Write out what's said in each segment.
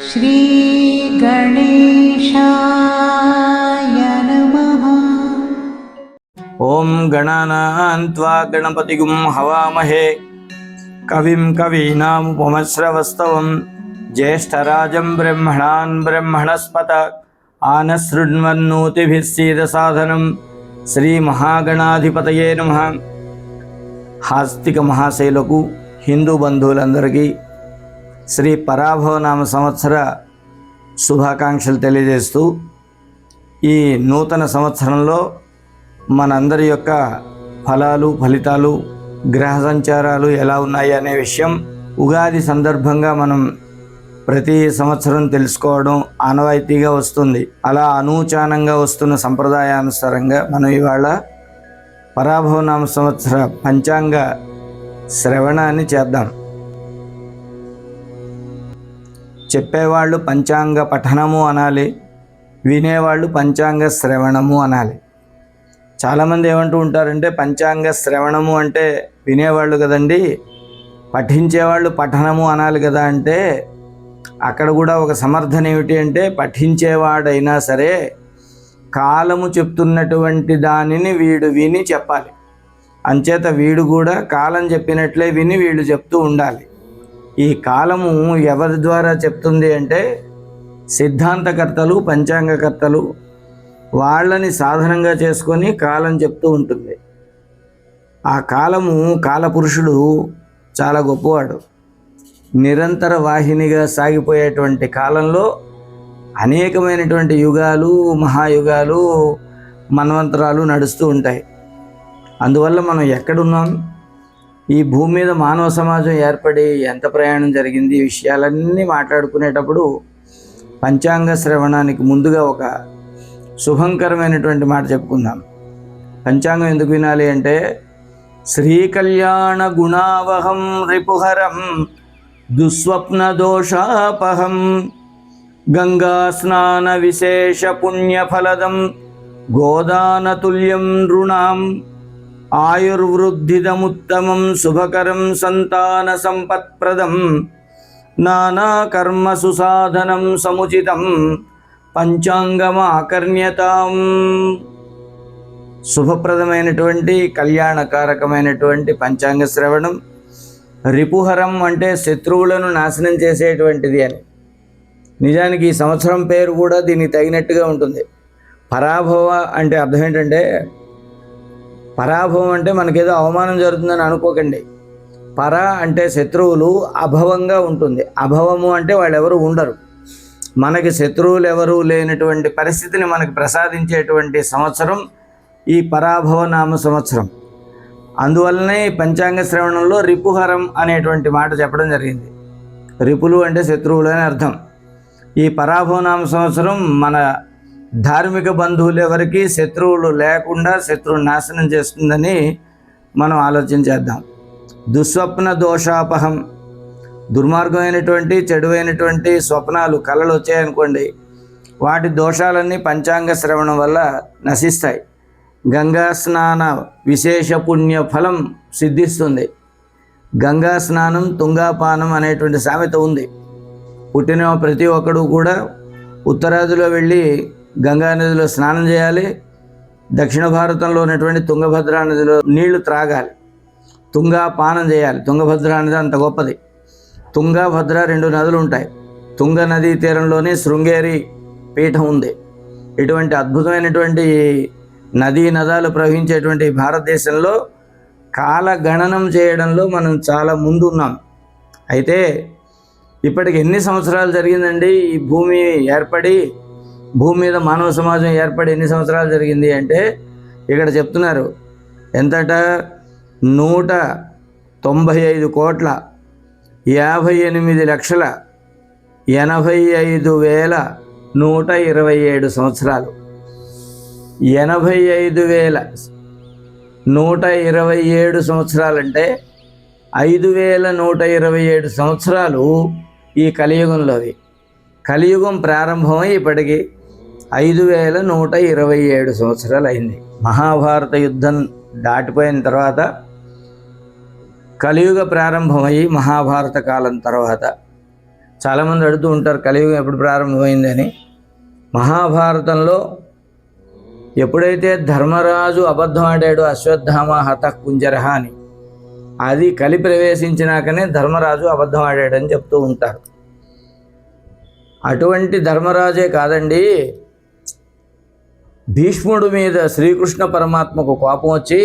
श्री गणेशाय नमः। ओम गणानां त्वा गणपतिगुं हवामहे कविं कवीनामुपमश्रवस्तवं ज्येष्ठराजं ब्रह्मणान् ब्रह्मणस्पत आनशृण्वन्नोतिभिः सीदसाधनं श्रीमहागणाधिपतये नमः। ఆస్తిక మహాశైలకు హిందూ బంధువులందరికీ శ్రీ పరాభవనామ సంవత్సర శుభాకాంక్షలు తెలియజేస్తూ ఈ నూతన సంవత్సరంలో మనందరి యొక్క ఫలాలు ఫలితాలు గ్రహ సంచారాలు ఎలా ఉన్నాయి అనే విషయం ఉగాది సందర్భంగా మనం ప్రతి సంవత్సరం తెలుసుకోవడం ఆనవాయితీగా వస్తుంది. అలా అనూచానంగా వస్తున్న సంప్రదాయానుసారంగా మనం ఇవాళ పరాభవనామ సంవత్సర పంచాంగ శ్రవణాన్ని చేద్దాం. చెప్పేవాళ్ళు పంచాంగ పఠనము అనాలి, వినేవాళ్ళు పంచాంగ శ్రవణము అనాలి. చాలామంది ఏమంటూ ఉంటారంటే పంచాంగ శ్రవణము అంటే వినేవాళ్ళు కదండి, పఠించేవాళ్ళు పఠనము అనాలి కదా అంటే అక్కడ కూడా ఒక సమర్థన ఏమిటి అంటే పఠించేవాడైనా సరే కాలము చెప్తున్నటువంటి దానిని వీడు విని చెప్పాలి. అంచేత వీడు కూడా కాలం చెప్పినట్లే విని వీళ్ళు చెప్తూ ఉండాలి. ఈ కాలము ఎవరి ద్వారా చెప్తుంది అంటే సిద్ధాంతకర్తలు పంచాంగకర్తలు వాళ్ళని సాధనంగా చేసుకొని కాలం చెప్తూ ఉంటుంది. ఆ కాలము కాలపురుషుడు చాలా గొప్పవాడు. నిరంతర వాహినిగా సాగిపోయేటువంటి కాలంలో అనేకమైనటువంటి యుగాలు మహాయుగాలు మన్వంతరాలు నడుస్తూ ఉంటాయి. అందువల్ల మనం ఎక్కడున్నాం, ఈ భూమి మీద మానవ సమాజం ఏర్పడి ఎంత ప్రయాణం జరిగింది, ఈ విషయాలన్నీ మాట్లాడుకునేటప్పుడు పంచాంగ శ్రవణానికి ముందుగా ఒక శుభంకరమైనటువంటి మాట చెప్పుకుందాం. పంచాంగం ఎందుకు వినాలి అంటే శ్రీకళ్యాణ గుణావహం రిపుహరం దుస్వప్న దోషాపహం గంగా స్నాన విశేష పుణ్యఫలదం గోదానతుల్యం నృణాం ఆయుర్వృద్ధిదముత్తమం శుభకరం సంతాన సంపత్ప్రదం నానాకర్మ సుసాధనం సముచితం పంచాంగమాకర్ణ్యతాం. శుభప్రదమైనటువంటి కళ్యాణకారకమైనటువంటి పంచాంగ శ్రవణం. రిపుహరం అంటే శత్రువులను నాశనం చేసేటువంటిది అని. నిజానికి ఈ సంవత్సరం పేరు కూడా దీనికి తగినట్టుగా ఉంటుంది. పరాభవ అంటే అర్థం ఏంటంటే పరాభవం అంటే మనకేదో అవమానం జరుగుతుందని అనుకోకండి. పర అంటే శత్రువులు, అభవంగా ఉంటుంది. అభవము అంటే వాళ్ళు ఎవరు ఉండరు. మనకి శత్రువులు ఎవరు లేనటువంటి పరిస్థితిని మనకి ప్రసాదించేటువంటి సంవత్సరం ఈ పరాభవ నామ సంవత్సరం. అందువల్లనే పంచాంగ శ్రవణంలో రిపుహరం అనేటువంటి మాట చెప్పడం జరిగింది. రిపులు అంటే శత్రువులు అని అర్థం. ఈ పరాభవనామ సంవత్సరం మన ధార్మిక బంధువులు ఎవరికి శత్రువులు లేకుండా శత్రువు నాశనం చేస్తుందని మనం ఆలోచించేద్దాం. దుస్వప్న దోషాపహం, దుర్మార్గమైనటువంటి చెడువైనటువంటి స్వప్నాలు కళలు వచ్చాయనుకోండి, వాటి దోషాలన్నీ పంచాంగ శ్రవణం వల్ల నశిస్తాయి. గంగా స్నాన విశేష పుణ్య ఫలం సిద్ధిస్తుంది. గంగా స్నానం తుంగాపానం అనేటువంటి సామెత ఉంది. పుట్టిన ప్రతి ఒక్కడు కూడా ఉత్తరాదిలో వెళ్ళి గంగా నదిలో స్నానం చేయాలి, దక్షిణ భారతంలో ఉన్నటువంటి తుంగభద్రా నదిలో నీళ్లు త్రాగాలి, తుంగాపానం చేయాలి. తుంగభద్రా నది అంత గొప్పది. తుంగభద్ర రెండు నదులు ఉంటాయి. తుంగ నదీ తీరంలోనే శృంగేరి పీఠం ఉంది. ఇటువంటి అద్భుతమైనటువంటి నదీ నదాలు ప్రవహించేటువంటి భారతదేశంలో కాలగణనం చేయడంలో మనం చాలా ముందున్నాం. అయితే ఇప్పటికి ఎన్ని సంవత్సరాలు జరిగిందండి ఈ భూమి ఏర్పడి, భూమి మీద మానవ సమాజం ఏర్పడి ఎన్ని సంవత్సరాలు జరిగింది అంటే ఇక్కడ చెప్తున్నారు ఎంతట 195,58,85,127 సంవత్సరాలు. 85,127 సంవత్సరాలంటే 5,127 సంవత్సరాలు ఈ కలియుగంలోవి. కలియుగం ప్రారంభమై ఇప్పటికి 5,127 సంవత్సరాలు అయింది. మహాభారత యుద్ధం దాటిపోయిన తర్వాత కలియుగ ప్రారంభమయ్యి మహాభారత కాలం తర్వాత చాలామంది అడుగుతూ ఉంటారు కలియుగం ఎప్పుడు ప్రారంభమైందని. మహాభారతంలో ఎప్పుడైతే ధర్మరాజు అబద్ధం ఆడాడు అశ్వత్థామ హత కుంజరహ అని, అది కలి ప్రవేశించినాకనే ధర్మరాజు అబద్ధం ఆడాడని చెప్తూ ఉంటారు. అటువంటి ధర్మరాజే కాదండి, భీష్ముడి మీద శ్రీకృష్ణ పరమాత్మకు కోపం వచ్చి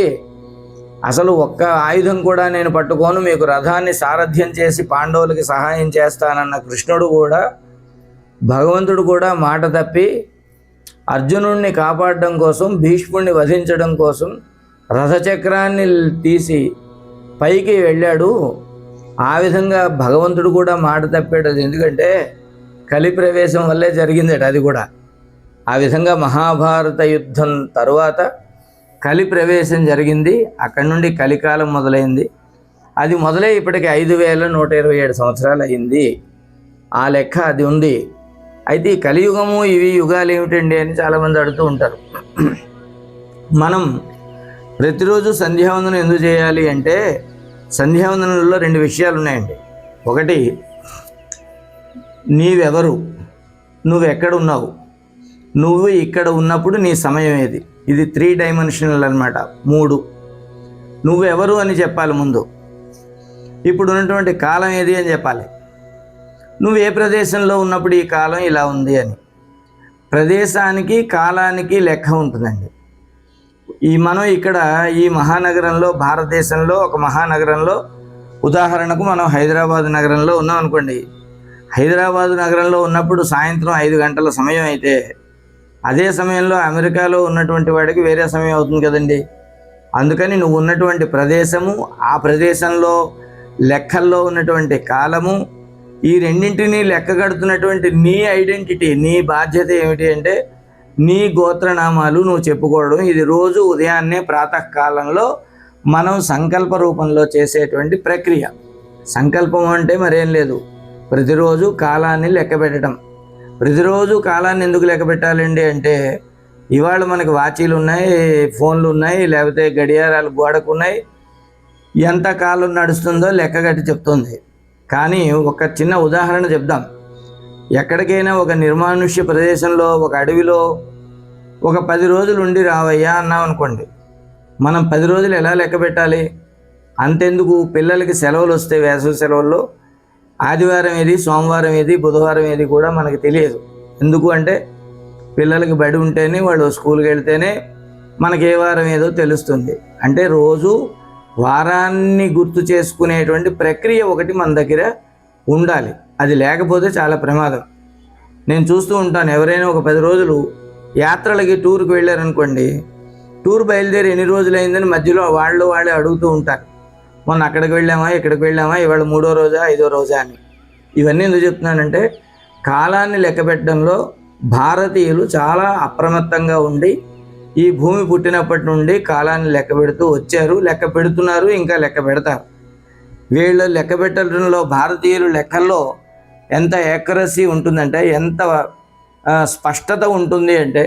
అసలు ఒక్క ఆయుధం కూడా నేను పట్టుకోను, మీకు రథాన్ని సారథ్యం చేసి పాండవులకి సహాయం చేస్తానన్న కృష్ణుడు కూడా, భగవంతుడు కూడా మాట తప్పి అర్జునుడిని కాపాడడం కోసం, భీష్ముడిని వధించడం కోసం రథచక్రాన్ని తీసి పైకి వెళ్ళాడు. ఆ విధంగా భగవంతుడు కూడా మాట తప్పాడు. అది ఎందుకంటే కలి ప్రవేశం వల్లే జరిగిందట అది కూడా. ఆ విధంగా మహాభారత యుద్ధం తరువాత కలి ప్రవేశం జరిగింది. అక్కడి నుండి కలికాలం మొదలైంది. అది మొదలై ఇప్పటికి 5127 సంవత్సరాలు అయింది. ఆ లెక్క అది ఉంది. అయితే ఈ కలియుగము ఇవి యుగాలు ఏమిటండి అని చాలామంది అడుగుతూ ఉంటారు. మనం ప్రతిరోజు సంధ్యావందనం ఎందుకు చేయాలి అంటే, సంధ్యావందనంలో 2 విషయాలు ఉన్నాయండి. ఒకటి, నీవెవరు, నువ్వెక్కడున్నావు, నువ్వు ఇక్కడ ఉన్నప్పుడు నీ సమయం ఏది, ఇది 3 డైమెన్షనల్ అనమాట. 3 నువ్వెవరు అని చెప్పాలి ముందు, ఇప్పుడు ఉన్నటువంటి కాలం ఏది అని చెప్పాలి, నువ్వు ఏ ప్రదేశంలో ఉన్నప్పుడు ఈ కాలం ఇలా ఉంది అని. ప్రదేశానికి కాలానికి లెక్క ఉంటుందండి. మనం ఇక్కడ ఈ మహానగరంలో, భారతదేశంలో ఒక మహానగరంలో, ఉదాహరణకు మనం హైదరాబాద్ నగరంలో ఉన్నాం అనుకోండి. హైదరాబాదు నగరంలో ఉన్నప్పుడు సాయంత్రం 5 గంటల సమయం అయితే, అదే సమయంలో అమెరికాలో ఉన్నటువంటి వాడికి వేరే సమయం అవుతుంది కదండి. అందుకని నువ్వు ఉన్నటువంటి ప్రదేశము, ఆ ప్రదేశంలో లెక్కల్లో ఉన్నటువంటి కాలము, ఈ రెండింటినీ లెక్క కడుతున్నటువంటి నీ ఐడెంటిటీ, నీ బాధ్యత ఏమిటి అంటే నీ గోత్రనామాలు నువ్వు చెప్పుకోవడం. ఇది రోజు ఉదయాన్నే ప్రాతకాలంలో మనం సంకల్ప రూపంలో చేసేటువంటి ప్రక్రియ. సంకల్పం అంటే మరేం లేదు, ప్రతిరోజు కాలాన్ని లెక్క పెట్టడం. ప్రతిరోజు కాలాన్ని ఎందుకు లెక్క పెట్టాలండి అంటే, ఇవాళ మనకి వాచీలు ఉన్నాయి, ఫోన్లు ఉన్నాయి, లేకపోతే గడియారాలు గోడకు ఉన్నాయి, ఎంత కాలం నడుస్తుందో లెక్క కట్టి చెప్తుంది. కానీ ఒక చిన్న ఉదాహరణ చెప్దాం. ఎక్కడికైనా ఒక నిర్మానుష్య ప్రదేశంలో, ఒక అడవిలో ఒక 10 రోజులు ఉండి రావయ్యా అన్నాం అనుకోండి, మనం 10 రోజులు ఎలా లెక్క పెట్టాలి? అంతెందుకు, పిల్లలకి సెలవులు వస్తే వేసవి సెలవుల్లో ఆదివారం ఏది, సోమవారం ఏది, బుధవారం ఏది కూడా మనకు తెలియదు. ఎందుకు అంటే పిల్లలకి బడి ఉంటేనే, వాళ్ళు స్కూల్కి వెళ్తేనే మనకి ఏ వారం ఏదో తెలుస్తుంది. అంటే రోజు వారాన్ని గుర్తు చేసుకునేటువంటి ప్రక్రియ ఒకటి మన దగ్గర ఉండాలి. అది లేకపోతే చాలా ప్రమాదం. నేను చూస్తూ ఉంటాను, ఎవరైనా ఒక 10 రోజులు యాత్రలకి టూర్కి వెళ్ళారనుకోండి, టూర్ బయలుదేరి ఎన్ని రోజులు అయిందని మధ్యలో వాళ్ళే అడుగుతూ ఉంటారు, మొన్న అక్కడికి వెళ్ళామా, ఇక్కడికి వెళ్ళామా, ఇవాళ 3వ రోజా 5వ రోజా అని. ఇవన్నీ ఎందుకు చెప్తున్నానంటే, కాలాన్ని లెక్క పెట్టడంలో భారతీయులు చాలా అప్రమత్తంగా ఉండి ఈ భూమి పుట్టినప్పటి నుండి కాలాన్ని లెక్క పెడుతూ వచ్చారు, లెక్క పెడుతున్నారు, ఇంకా లెక్క పెడతారు. వీళ్ళు లెక్క పెట్టడంలో, భారతీయులు లెక్కల్లో ఎంత యాక్యురసీ ఉంటుందంటే, ఎంత స్పష్టత ఉంటుంది అంటే,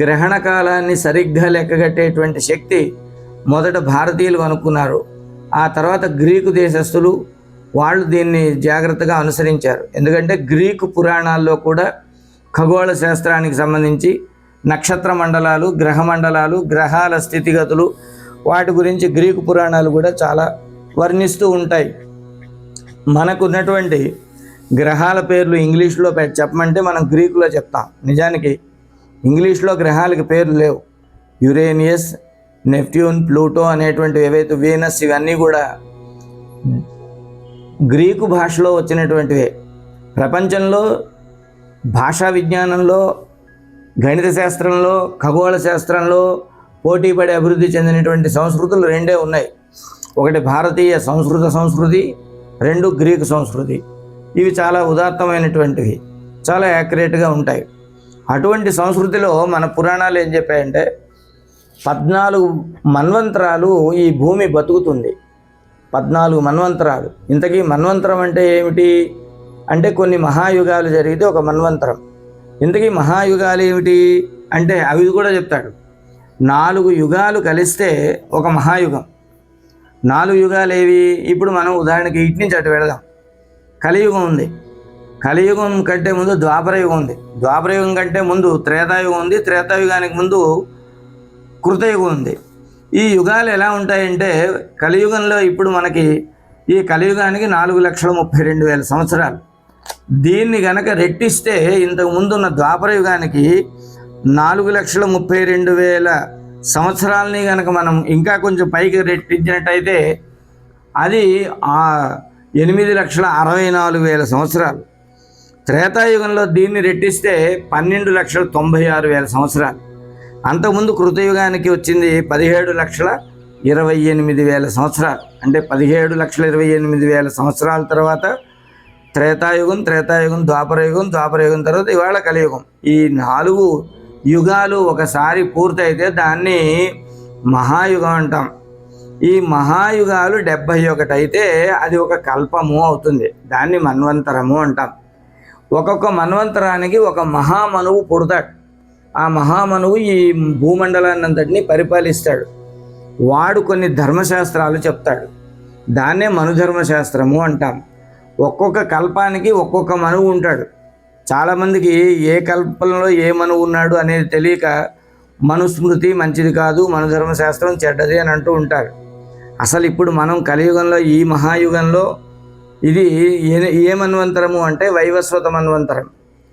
గ్రహణ కాలాన్ని సరిగ్గా లెక్కగట్టేటువంటి శక్తి మొదట భారతీయులు కనుక్కున్నారు. ఆ తర్వాత గ్రీకు దేశస్థులు వాళ్ళు దీన్ని జాగ్రత్తగా అనుసరించారు. ఎందుకంటే గ్రీకు పురాణాల్లో కూడా ఖగోళ శాస్త్రానికి సంబంధించి నక్షత్ర మండలాలు, గ్రహ మండలాలు, గ్రహాల స్థితిగతులు, వాటి గురించి గ్రీకు పురాణాలు కూడా చాలా వర్ణిస్తూ ఉంటాయి. మనకున్నటువంటి గ్రహాల పేర్లు ఇంగ్లీష్లో చెప్పమంటే మనం గ్రీకులో చెప్తాం. నిజానికి ఇంగ్లీష్లో గ్రహాలకి పేర్లు లేవు. యురేనియస్, నెప్ట్యూన్, ప్లూటో అనేటువంటివి ఏవైతే, వీనస్, ఇవన్నీ కూడా గ్రీకు భాషలో వచ్చినటువంటివే. ప్రపంచంలో భాషా విజ్ఞానంలో, గణిత శాస్త్రంలో, ఖగోళ శాస్త్రంలో పోటీపడి అభివృద్ధి చెందినటువంటి సంస్కృతులు 2 ఉన్నాయి. ఒకటి భారతీయ సంస్కృతి, 2 గ్రీకు సంస్కృతి. ఇవి చాలా ఉదాత్తమైనటువంటివి, చాలా యాక్యురేట్గా ఉంటాయి. అటువంటి సంస్కృతిలో మన పురాణాలు ఏం చెప్పాయంటే, 14 మన్వంతరాలు ఈ భూమి బతుకుతుంది. 14 మన్వంతరాలు. ఇంతకీ మన్వంతరం అంటే ఏమిటి అంటే, కొన్ని మహాయుగాలు జరిగితే ఒక మన్వంతరం. ఇంతకీ మహాయుగాలు ఏమిటి అంటే అవి కూడా చెప్తాడు. 4 యుగాలు కలిస్తే ఒక మహాయుగం. 4 యుగాలు ఏవి? ఇప్పుడు మనం ఉదాహరణకి ఇటు నుంచి అటు వెళదాం. కలియుగం ఉంది. కలియుగం కంటే ముందు ద్వాపరయుగం ఉంది, ద్వాపరయుగం కంటే ముందు త్రేతాయుగం ఉంది, త్రేతాయుగానికి ముందు కృతయుగం ఉంది. ఈ యుగాలు ఎలా ఉంటాయంటే కలియుగంలో ఇప్పుడు మనకి ఈ కలియుగానికి 4,32,000 సంవత్సరాలు. దీన్ని గనక రెట్టిస్తే ఇంతకు ముందున్న ద్వాపరయుగానికి 4,32,000 సంవత్సరాలని గనక మనం ఇంకా కొంచెం పైకి రెట్టించినట్టయితే అది 8,64,000 సంవత్సరాలు. త్రేతాయుగంలో దీన్ని రెట్టిస్తే 12,96,000 సంవత్సరాలు. అంతకుముందు కృతయుగానికి వచ్చింది 17,28,000 సంవత్సరాలు. అంటే 17,28,000 సంవత్సరాల తర్వాత త్రేతాయుగం, త్రేతాయుగం ద్వాపరయుగం, ద్వాపరయుగం తర్వాత ఇవాళ కలియుగం. ఈ 4 యుగాలు ఒకసారి పూర్తయితే దాన్ని మహాయుగం అంటాం. ఈ మహాయుగాలు 71 అయితే అది ఒక కల్పము అవుతుంది, దాన్ని మన్వంతరము అంటాం. ఒక్కొక్క మన్వంతరానికి ఒక మహామనువు పుడతాడు. ఆ మహామనువు ఈ భూమండలాన్ని అంతటినీ పరిపాలిస్తాడు. వాడు కొన్ని ధర్మశాస్త్రాలు చెప్తాడు, దాన్నే మనుధర్మశాస్త్రము అంటాం. ఒక్కొక్క కల్పానికి ఒక్కొక్క మనువు ఉంటాడు. చాలామందికి ఏ కల్పంలో ఏ మనువు ఉన్నాడు అనేది తెలియక మనుస్మృతి మంచిది కాదు, మనుధర్మశాస్త్రం చెడ్డది అని అంటూ ఉంటారు. అసలు ఇప్పుడు మనం కలియుగంలో ఈ మహాయుగంలో ఇది ఏ మన్వంతరము అంటే వైవస్వత మన్వంతరం.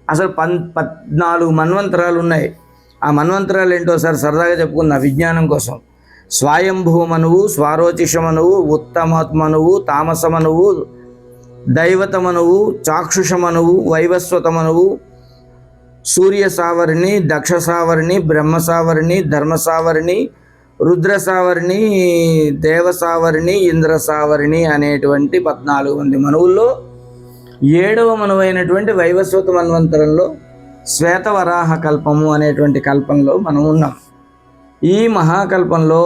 అసలు 14 మన్వంతరాలు ఉన్నాయి. ఆ మన్వంతరాలు ఏంటో సార్ సరదాగా చెప్పుకుందాం విజ్ఞానం కోసం. స్వయంభూ మనువు, స్వారోచిష మనువు, ఉత్తమమనువు, తామస మనువు, దైవత మనువు, చాక్షుష మనువు, వైవస్వత మనువు, సూర్య సావరిణి, దక్ష సావరిణి, బ్రహ్మ సావరిణి, ధర్మ సావరిణి, రుద్ర సావరిణి, దేవ సావరిణి, ఇంద్ర సావరిణి అనేటువంటి 14 మంది మనువుల్లో 7వ మనువైనటువంటి వైవస్వత మన్వంతరంలో శ్వేతవరాహ కల్పము అనేటువంటి కల్పంలో మనం ఉన్నాం. ఈ మహాకల్పంలో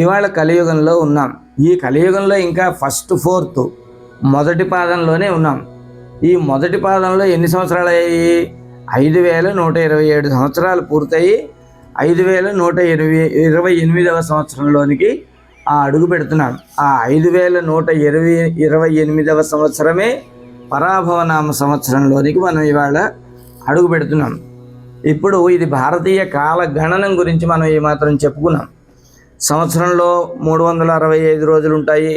ఇవాళ కలియుగంలో ఉన్నాం. ఈ కలియుగంలో ఇంకా ఫస్ట్ 4th మొదటి పాదంలోనే ఉన్నాం. ఈ మొదటి పాదంలో ఎన్ని సంవత్సరాలు అయ్యాయి? 5,127 సంవత్సరాలు పూర్తయి 5,128వ సంవత్సరంలోనికి అడుగు పెడుతున్నాం. ఆ 5,128వ సంవత్సరమే పరాభవనామ సంవత్సరంలోనికి మనం ఇవాళ అడుగు పెడుతున్నాం. ఇప్పుడు ఇది భారతీయ కాల గణనం గురించి మనం ఏమాత్రం చెప్పుకున్నాం. సంవత్సరంలో 365 రోజులు ఉంటాయి.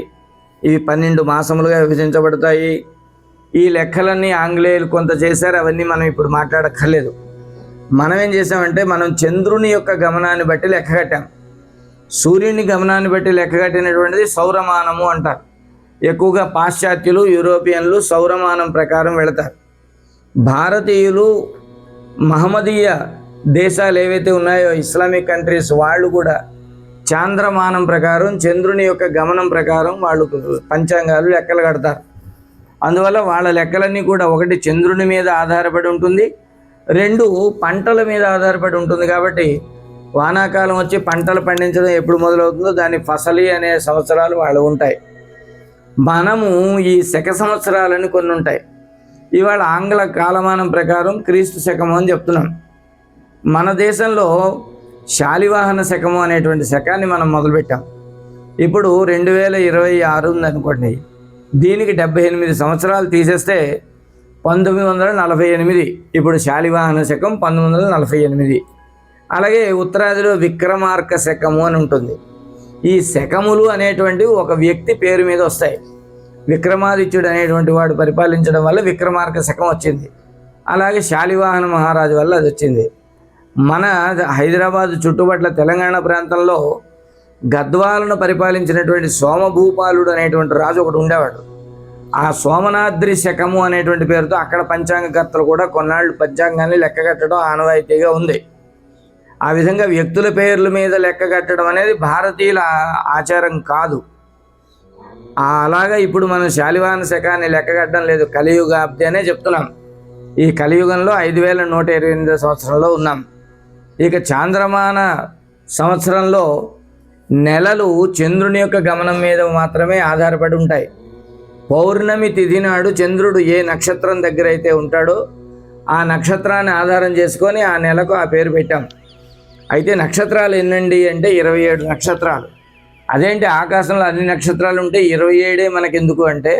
ఇవి 12 మాసములుగా విభజించబడతాయి. ఈ లెక్కలన్నీ ఆంగ్లేయులు కొంత చేశారు, అవన్నీ మనం ఇప్పుడు మాట్లాడక్కర్లేదు. మనం ఏం చేసామంటే మనం చంద్రుని యొక్క గమనాన్ని బట్టి లెక్క కట్టాం. సూర్యుని గమనాన్ని బట్టి లెక్క కట్టినటువంటిది సౌరమానము అంటారు. ఎక్కువగా పాశ్చాత్యులు, యూరోపియన్లు సౌరమానం ప్రకారం వెళతారు. భారతీయులు మహమ్మదీయ దేశాలు ఏవైతే ఉన్నాయో ఇస్లామిక్ కంట్రీస్, వాళ్ళు కూడా చాంద్రమానం ప్రకారం చంద్రుని యొక్క గమనం ప్రకారం వాళ్ళు పంచాంగాలు లెక్కలు కడతారు. అందువల్ల వాళ్ళ లెక్కలన్నీ కూడా ఒకటి చంద్రుని మీద ఆధారపడి ఉంటుంది, 2 పంటల మీద ఆధారపడి ఉంటుంది. కాబట్టి వానాకాలం వచ్చి పంటలు పండించడం ఎప్పుడు మొదలవుతుందో దాని ఫసలి అనే సంవత్సరాలు వాళ్ళు ఉంటాయి. మనము ఈ శక సంవత్సరాలని కొన్ని ఉంటాయి. ఇవాళ ఆంగ్ల కాలమానం ప్రకారం క్రీస్తు శకము అని చెప్తున్నాం. మన దేశంలో శాలివాహన శకము అనేటువంటి శకాన్ని మనం మొదలుపెట్టాం. ఇప్పుడు 2026 ఉందనుకోండి, దీనికి 78 సంవత్సరాలు తీసేస్తే 1948. ఇప్పుడు శాలివాహన శకం 1948. అలాగే ఉత్తరాదిలో విక్రమార్క శకము అని ఉంటుంది. ఈ శకములు అనేటువంటివి ఒక వ్యక్తి పేరు మీద వస్తాయి. విక్రమాదిత్యుడు అనేటువంటి వాడు పరిపాలించడం వల్ల విక్రమార్క శకం వచ్చింది. అలాగే శాలివాహన మహారాజు వల్ల అది వచ్చింది. మన హైదరాబాద్ చుట్టుపట్ల తెలంగాణ ప్రాంతంలో గద్వాలను పరిపాలించినటువంటి సోమభూపాలుడు అనేటువంటి రాజు ఒకడు ఉండేవాడు. ఆ సోమనాద్రి శకము అనేటువంటి పేరుతో అక్కడ పంచాంగకర్తలు కూడా కొన్నాళ్ళు పంచాంగాన్ని లెక్క కట్టడం ఆనవాయితీగా ఉంది. ఆ విధంగా వ్యక్తుల పేర్ల మీద లెక్క కట్టడం అనేది భారతీయుల ఆచారం కాదు. అలాగా ఇప్పుడు మనం శాలివాహన శకాన్ని లెక్క కట్టడం లేదు, కలియుగాబ్ది అనే చెప్తున్నాం. ఈ కలియుగంలో 5,128 సంవత్సరంలో ఉన్నాం. ఇక చాంద్రమాన సంవత్సరంలో నెలలు చంద్రుని యొక్క గమనం మీద మాత్రమే ఆధారపడి ఉంటాయి. పౌర్ణమి తిథి నాడు చంద్రుడు ఏ నక్షత్రం దగ్గర అయితే ఉంటాడో ఆ నక్షత్రాన్ని ఆధారం చేసుకొని ఆ నెలకు ఆ పేరు పెట్టాం. అయితే నక్షత్రాలు ఎన్నండి అంటే 27 నక్షత్రాలు. అదేంటి ఆకాశంలో అన్ని నక్షత్రాలు ఉంటే 27 మనకెందుకు అంటే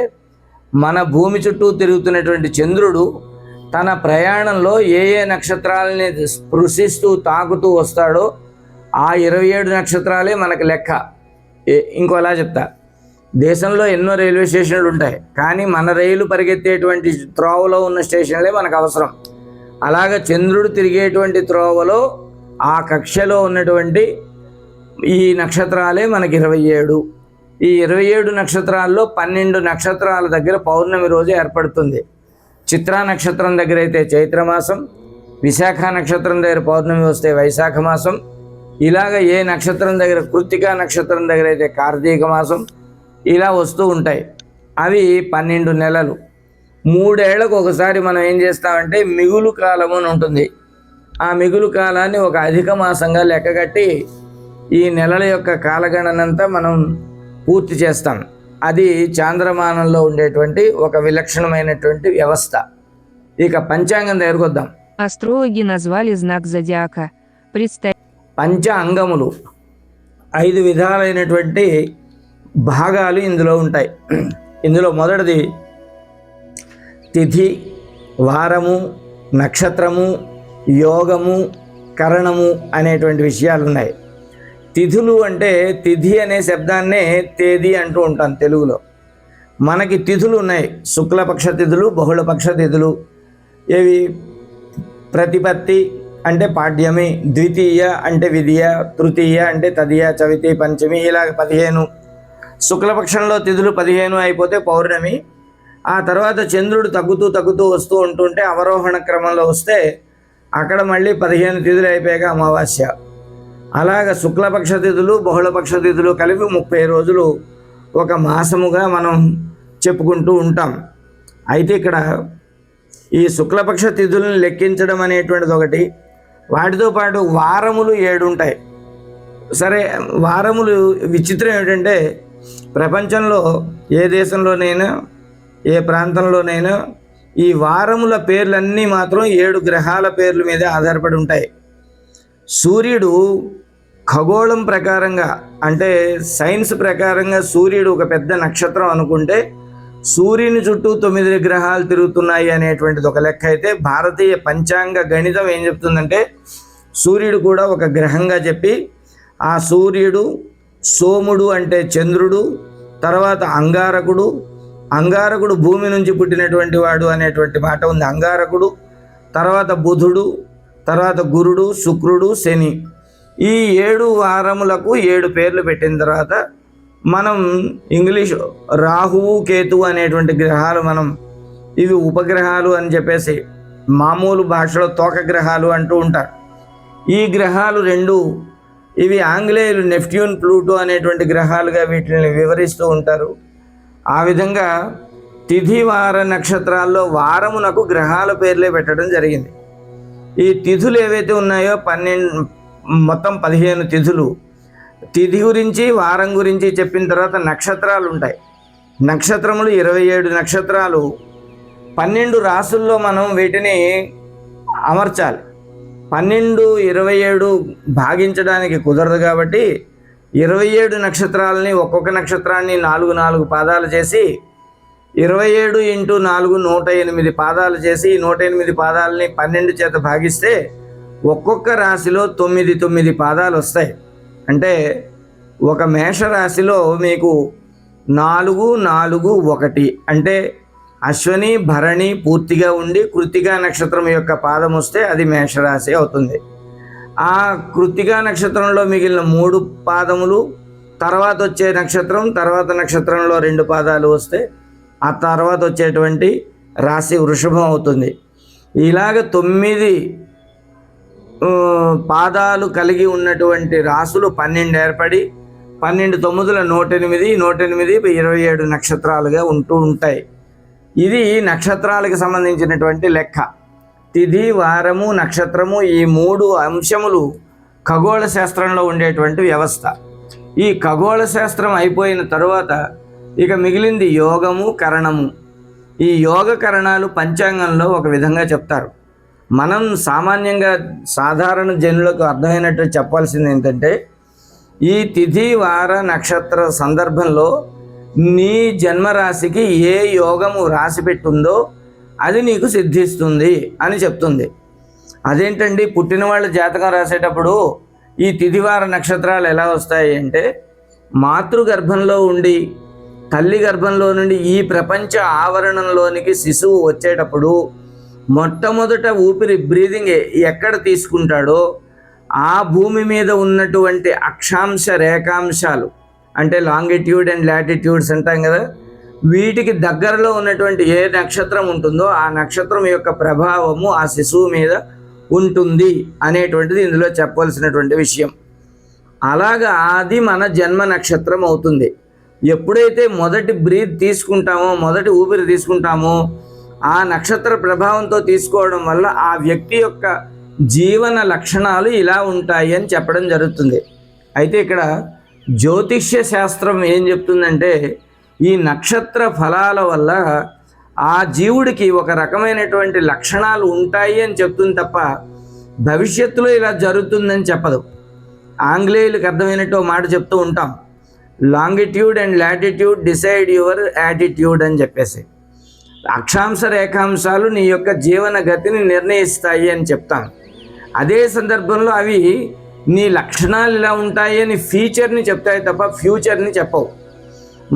మన భూమి చుట్టూ తిరుగుతున్నటువంటి చంద్రుడు తన ప్రయాణంలో ఏ ఏ నక్షత్రాలని స్పృశిస్తూ తాకుతూ వస్తాడో ఆ 27 నక్షత్రాలే మనకు లెక్క. ఇంకోలా చెప్తా, దేశంలో ఎన్నో రైల్వే స్టేషన్లు ఉంటాయి, కానీ మన రైలు పరిగెత్తేటువంటి త్రోవలో ఉన్న స్టేషన్లే మనకు అవసరం. అలాగ చంద్రుడు తిరిగేటువంటి త్రోవలో ఆ కక్షలో ఉన్నటువంటి ఈ నక్షత్రాలే మనకి 27. ఈ 27 నక్షత్రాల్లో 12 నక్షత్రాల దగ్గర పౌర్ణమి రోజు ఏర్పడుతుంది. చిత్రా నక్షత్రం దగ్గర అయితే చైత్రమాసం, విశాఖ నక్షత్రం దగ్గర పౌర్ణమి వస్తే వైశాఖ మాసం, ఇలాగ ఏ నక్షత్రం దగ్గర కృత్తికా నక్షత్రం దగ్గర అయితే కార్తీక మాసం, ఇలా వస్తూ ఉంటాయి. అవి 12 నెలలు. 3 ఏళ్లకు ఒకసారి మనం ఏం చేస్తామంటే మిగులు కాలం అని ఉంటుంది. ఆ మిగులు కాలాన్ని ఒక అధిక మాసంగా లెక్కగట్టి ఈ నెలల యొక్క కాలగణనంతా మనం పూర్తి చేస్తాం. అది చాంద్రమానంలో ఉండేటువంటి ఒక విలక్షణమైనటువంటి వ్యవస్థ. ఇక పంచాంగం దగ్గరకు వద్దాం. Астрологи назвали знак зодиака. పంచ అంగములు 5 విధాలైనటువంటి భాగాలు ఇందులో ఉంటాయి. ఇందులో మొదటిది తిథి, వారము, నక్షత్రము, యోగము, కరణము అనేటువంటి విషయాలు ఉన్నాయి. తిథులు అంటే తిథి అనే శబ్దాన్నే తేదీ అంటూ ఉంటాం తెలుగులో. మనకి తిథులు ఉన్నాయి, శుక్లపక్ష తిథులు, బహుళపక్ష తిథులు. ఏవి? ప్రతిపత్తి అంటే పాడ్యమి, ద్వితీయ అంటే విధియ, తృతీయ అంటే తదియ, చవితి, పంచమి, ఇలాగ 15. శుక్లపక్షంలో తిథులు 15 అయిపోతే పౌర్ణమి. ఆ తర్వాత చంద్రుడు తగ్గుతూ వస్తూ ఉంటుంటే అవరోహణ క్రమంలో వస్తే అక్కడ మళ్ళీ 15 తిథులు అయిపోయాక అమావాస్య. అలాగ శుక్లపక్ష తిథులు, బహుళపక్ష తిథులు కలిపి 30 రోజులు ఒక మాసముగా మనం చెప్పుకుంటూ ఉంటాం. అయితే ఇక్కడ ఈ శుక్లపక్ష తిథులను లెక్కించడం అనేటువంటిది ఒకటి. వాటితో పాటు వారములు 7 ఉంటాయి. సరే, వారములు విచిత్రం ఏమిటంటే ప్రపంచంలో ఏ దేశంలోనైనా ఏ ప్రాంతంలోనైనా ఈ వారముల పేర్లన్నీ మాత్రం 7 గ్రహాల పేర్ల మీద ఆధారపడి ఉంటాయి. సూర్యుడు ఖగోళం ప్రకారంగా అంటే సైన్స్ ప్రకారంగా సూర్యుడు ఒక పెద్ద నక్షత్రం అనుకుంటే సూర్యుని చుట్టూ 9 గ్రహాలు తిరుగుతున్నాయి అనేటువంటిది ఒక లెక్క. అయితే భారతీయ పంచాంగ గణితం ఏం చెప్తుందంటే సూర్యుడు కూడా ఒక గ్రహంగా చెప్పి ఆ సూర్యుడు, సోముడు అంటే చంద్రుడు, తర్వాత అంగారకుడు భూమి నుంచి పుట్టినటువంటి వాడు అనేటువంటి మాట ఉంది. అంగారకుడు, తర్వాత బుధుడు, తర్వాత గురుడు, శుక్రుడు, శని. ఈ 7 వారములకు 7 పేర్లు పెట్టిన తర్వాత మనం ఇంగ్లీష్ రాహువు, కేతువు అనేటువంటి గ్రహాలు ఇవి ఉపగ్రహాలు అని చెప్పేసి మామూలు భాషలో తోక గ్రహాలు అంటూ ఉంటారు. ఈ గ్రహాలు 2 ఇవి ఆంగ్లేయులు నెప్ట్యూన్, ప్లూటో అనేటువంటి గ్రహాలుగా వీటిని వివరిస్తూ ఉంటారు. ఆ విధంగా తిథి, వార, నక్షత్రాల్లో వారమునకు గ్రహాల పేర్లే పెట్టడం జరిగింది. ఈ తిథులు ఏవైతే ఉన్నాయో మొత్తం 15 తిథులు. తిథి గురించి, వారం గురించి చెప్పిన తర్వాత నక్షత్రాలు ఉంటాయి. నక్షత్రములు 27 నక్షత్రాలు. 12 రాసుల్లో మనం వీటిని అమర్చాలి. 12, 27 భాగించడానికి కుదరదు కాబట్టి 27 నక్షత్రాలని ఒక్కొక్క నక్షత్రాన్ని 4 పాదాలు చేసి 27 × 4 108 పాదాలు చేసి 108 పాదాలని 12 చేత భాగిస్తే ఒక్కొక్క రాశిలో 9 పాదాలు వస్తాయి. అంటే ఒక మేషరాశిలో మీకు 4, 4, 1 అంటే అశ్వని, భరణి పూర్తిగా ఉండి కృత్తికా నక్షత్రం యొక్క పాదం వస్తే అది మేషరాశి అవుతుంది. ఆ కృత్తికా నక్షత్రంలో మిగిలిన 3 పాదములు, తర్వాత వచ్చే నక్షత్రంలో 2 పాదాలు వస్తే ఆ తర్వాత వచ్చేటువంటి రాశి వృషభం అవుతుంది. ఇలాగ 9 పాదాలు కలిగి ఉన్నటువంటి రాసులు 12 ఏర్పడి 12 9 108, 108 27 నక్షత్రాలుగా ఉంటూ ఉంటాయి. ఇది నక్షత్రాలకు సంబంధించినటువంటి లెక్క. తిథి, వారము, నక్షత్రము ఈ 3 అంశములు ఖగోళ శాస్త్రంలో ఉండేటువంటి వ్యవస్థ. ఈ ఖగోళ శాస్త్రం అయిపోయిన తరువాత ఇక మిగిలింది యోగము, కరణము. ఈ యోగ కరణాలు పంచాంగంలో ఒక విధంగా చెప్తారు. మనం సామాన్యంగా సాధారణ జనులకు అర్థమైనట్టు చెప్పాల్సింది ఏంటంటే ఈ తిథి, వార, నక్షత్ర సందర్భంలో నీ జన్మరాశికి ఏ యోగము రాసి పెట్టుందో అది నీకు సిద్ధిస్తుంది అని చెప్తుంది. అదేంటండి, పుట్టిన వాళ్ళ జాతకం రాసేటప్పుడు ఈ తిథివార నక్షత్రాలు ఎలా వస్తాయి అంటే, మాతృగర్భంలో ఉండి తల్లి గర్భంలో నుండి ఈ ప్రపంచ ఆవరణంలోనికి శిశువు వచ్చేటప్పుడు మొట్టమొదట ఊపిరి బ్రీదింగ్ ఎక్కడ తీసుకుంటాడో ఆ భూమి మీద ఉన్నటువంటి అక్షాంశ రేఖాంశాలు అంటే లాంగిట్యూడ్ అండ్ లాటిట్యూడ్స్ అంటాం కదా, వీటికి దగ్గరలో ఉన్నటువంటి ఏ నక్షత్రం ఉంటుందో ఆ నక్షత్రం యొక్క ప్రభావము ఆ శిశువు మీద ఉంటుంది అనేటువంటిది ఇందులో చెప్పవలసినటువంటి విషయం. అలాగా అది మన జన్మ నక్షత్రం అవుతుంది. ఎప్పుడైతే మొదటి బ్రీత్ తీసుకుంటామో, మొదటి ఊపిరి తీసుకుంటామో, ఆ నక్షత్ర ప్రభావంతో తీసుకోవడం వల్ల ఆ వ్యక్తి యొక్క జీవన లక్షణాలు ఇలా ఉంటాయి అని చెప్పడం జరుగుతుంది. అయితే ఇక్కడ జ్యోతిష్య శాస్త్రం ఏం చెప్తుందంటే, ఈ నక్షత్ర ఫలాల వల్ల ఆ జీవుడికి ఒక రకమైనటువంటి లక్షణాలు ఉంటాయి అని చెప్తుంది తప్ప భవిష్యత్తులో ఇలా జరుగుతుందని చెప్పదు. ఆంగ్లేయులకు అర్థమైనట్టు మాట చెప్తూ ఉంటాం, longitude and latitude decide your attitude అని చెప్పేసి. అక్షాంశ రేఖాంశాలు నీ యొక్క జీవన గతిని నిర్ణయిస్తాయి అని చెప్తాం. అదే సందర్భంలో అవి నీ లక్షణాలు ఇలా ఉంటాయి అని ఫీచర్ని చెప్తాయి తప్ప ఫ్యూచర్ని చెప్పవు.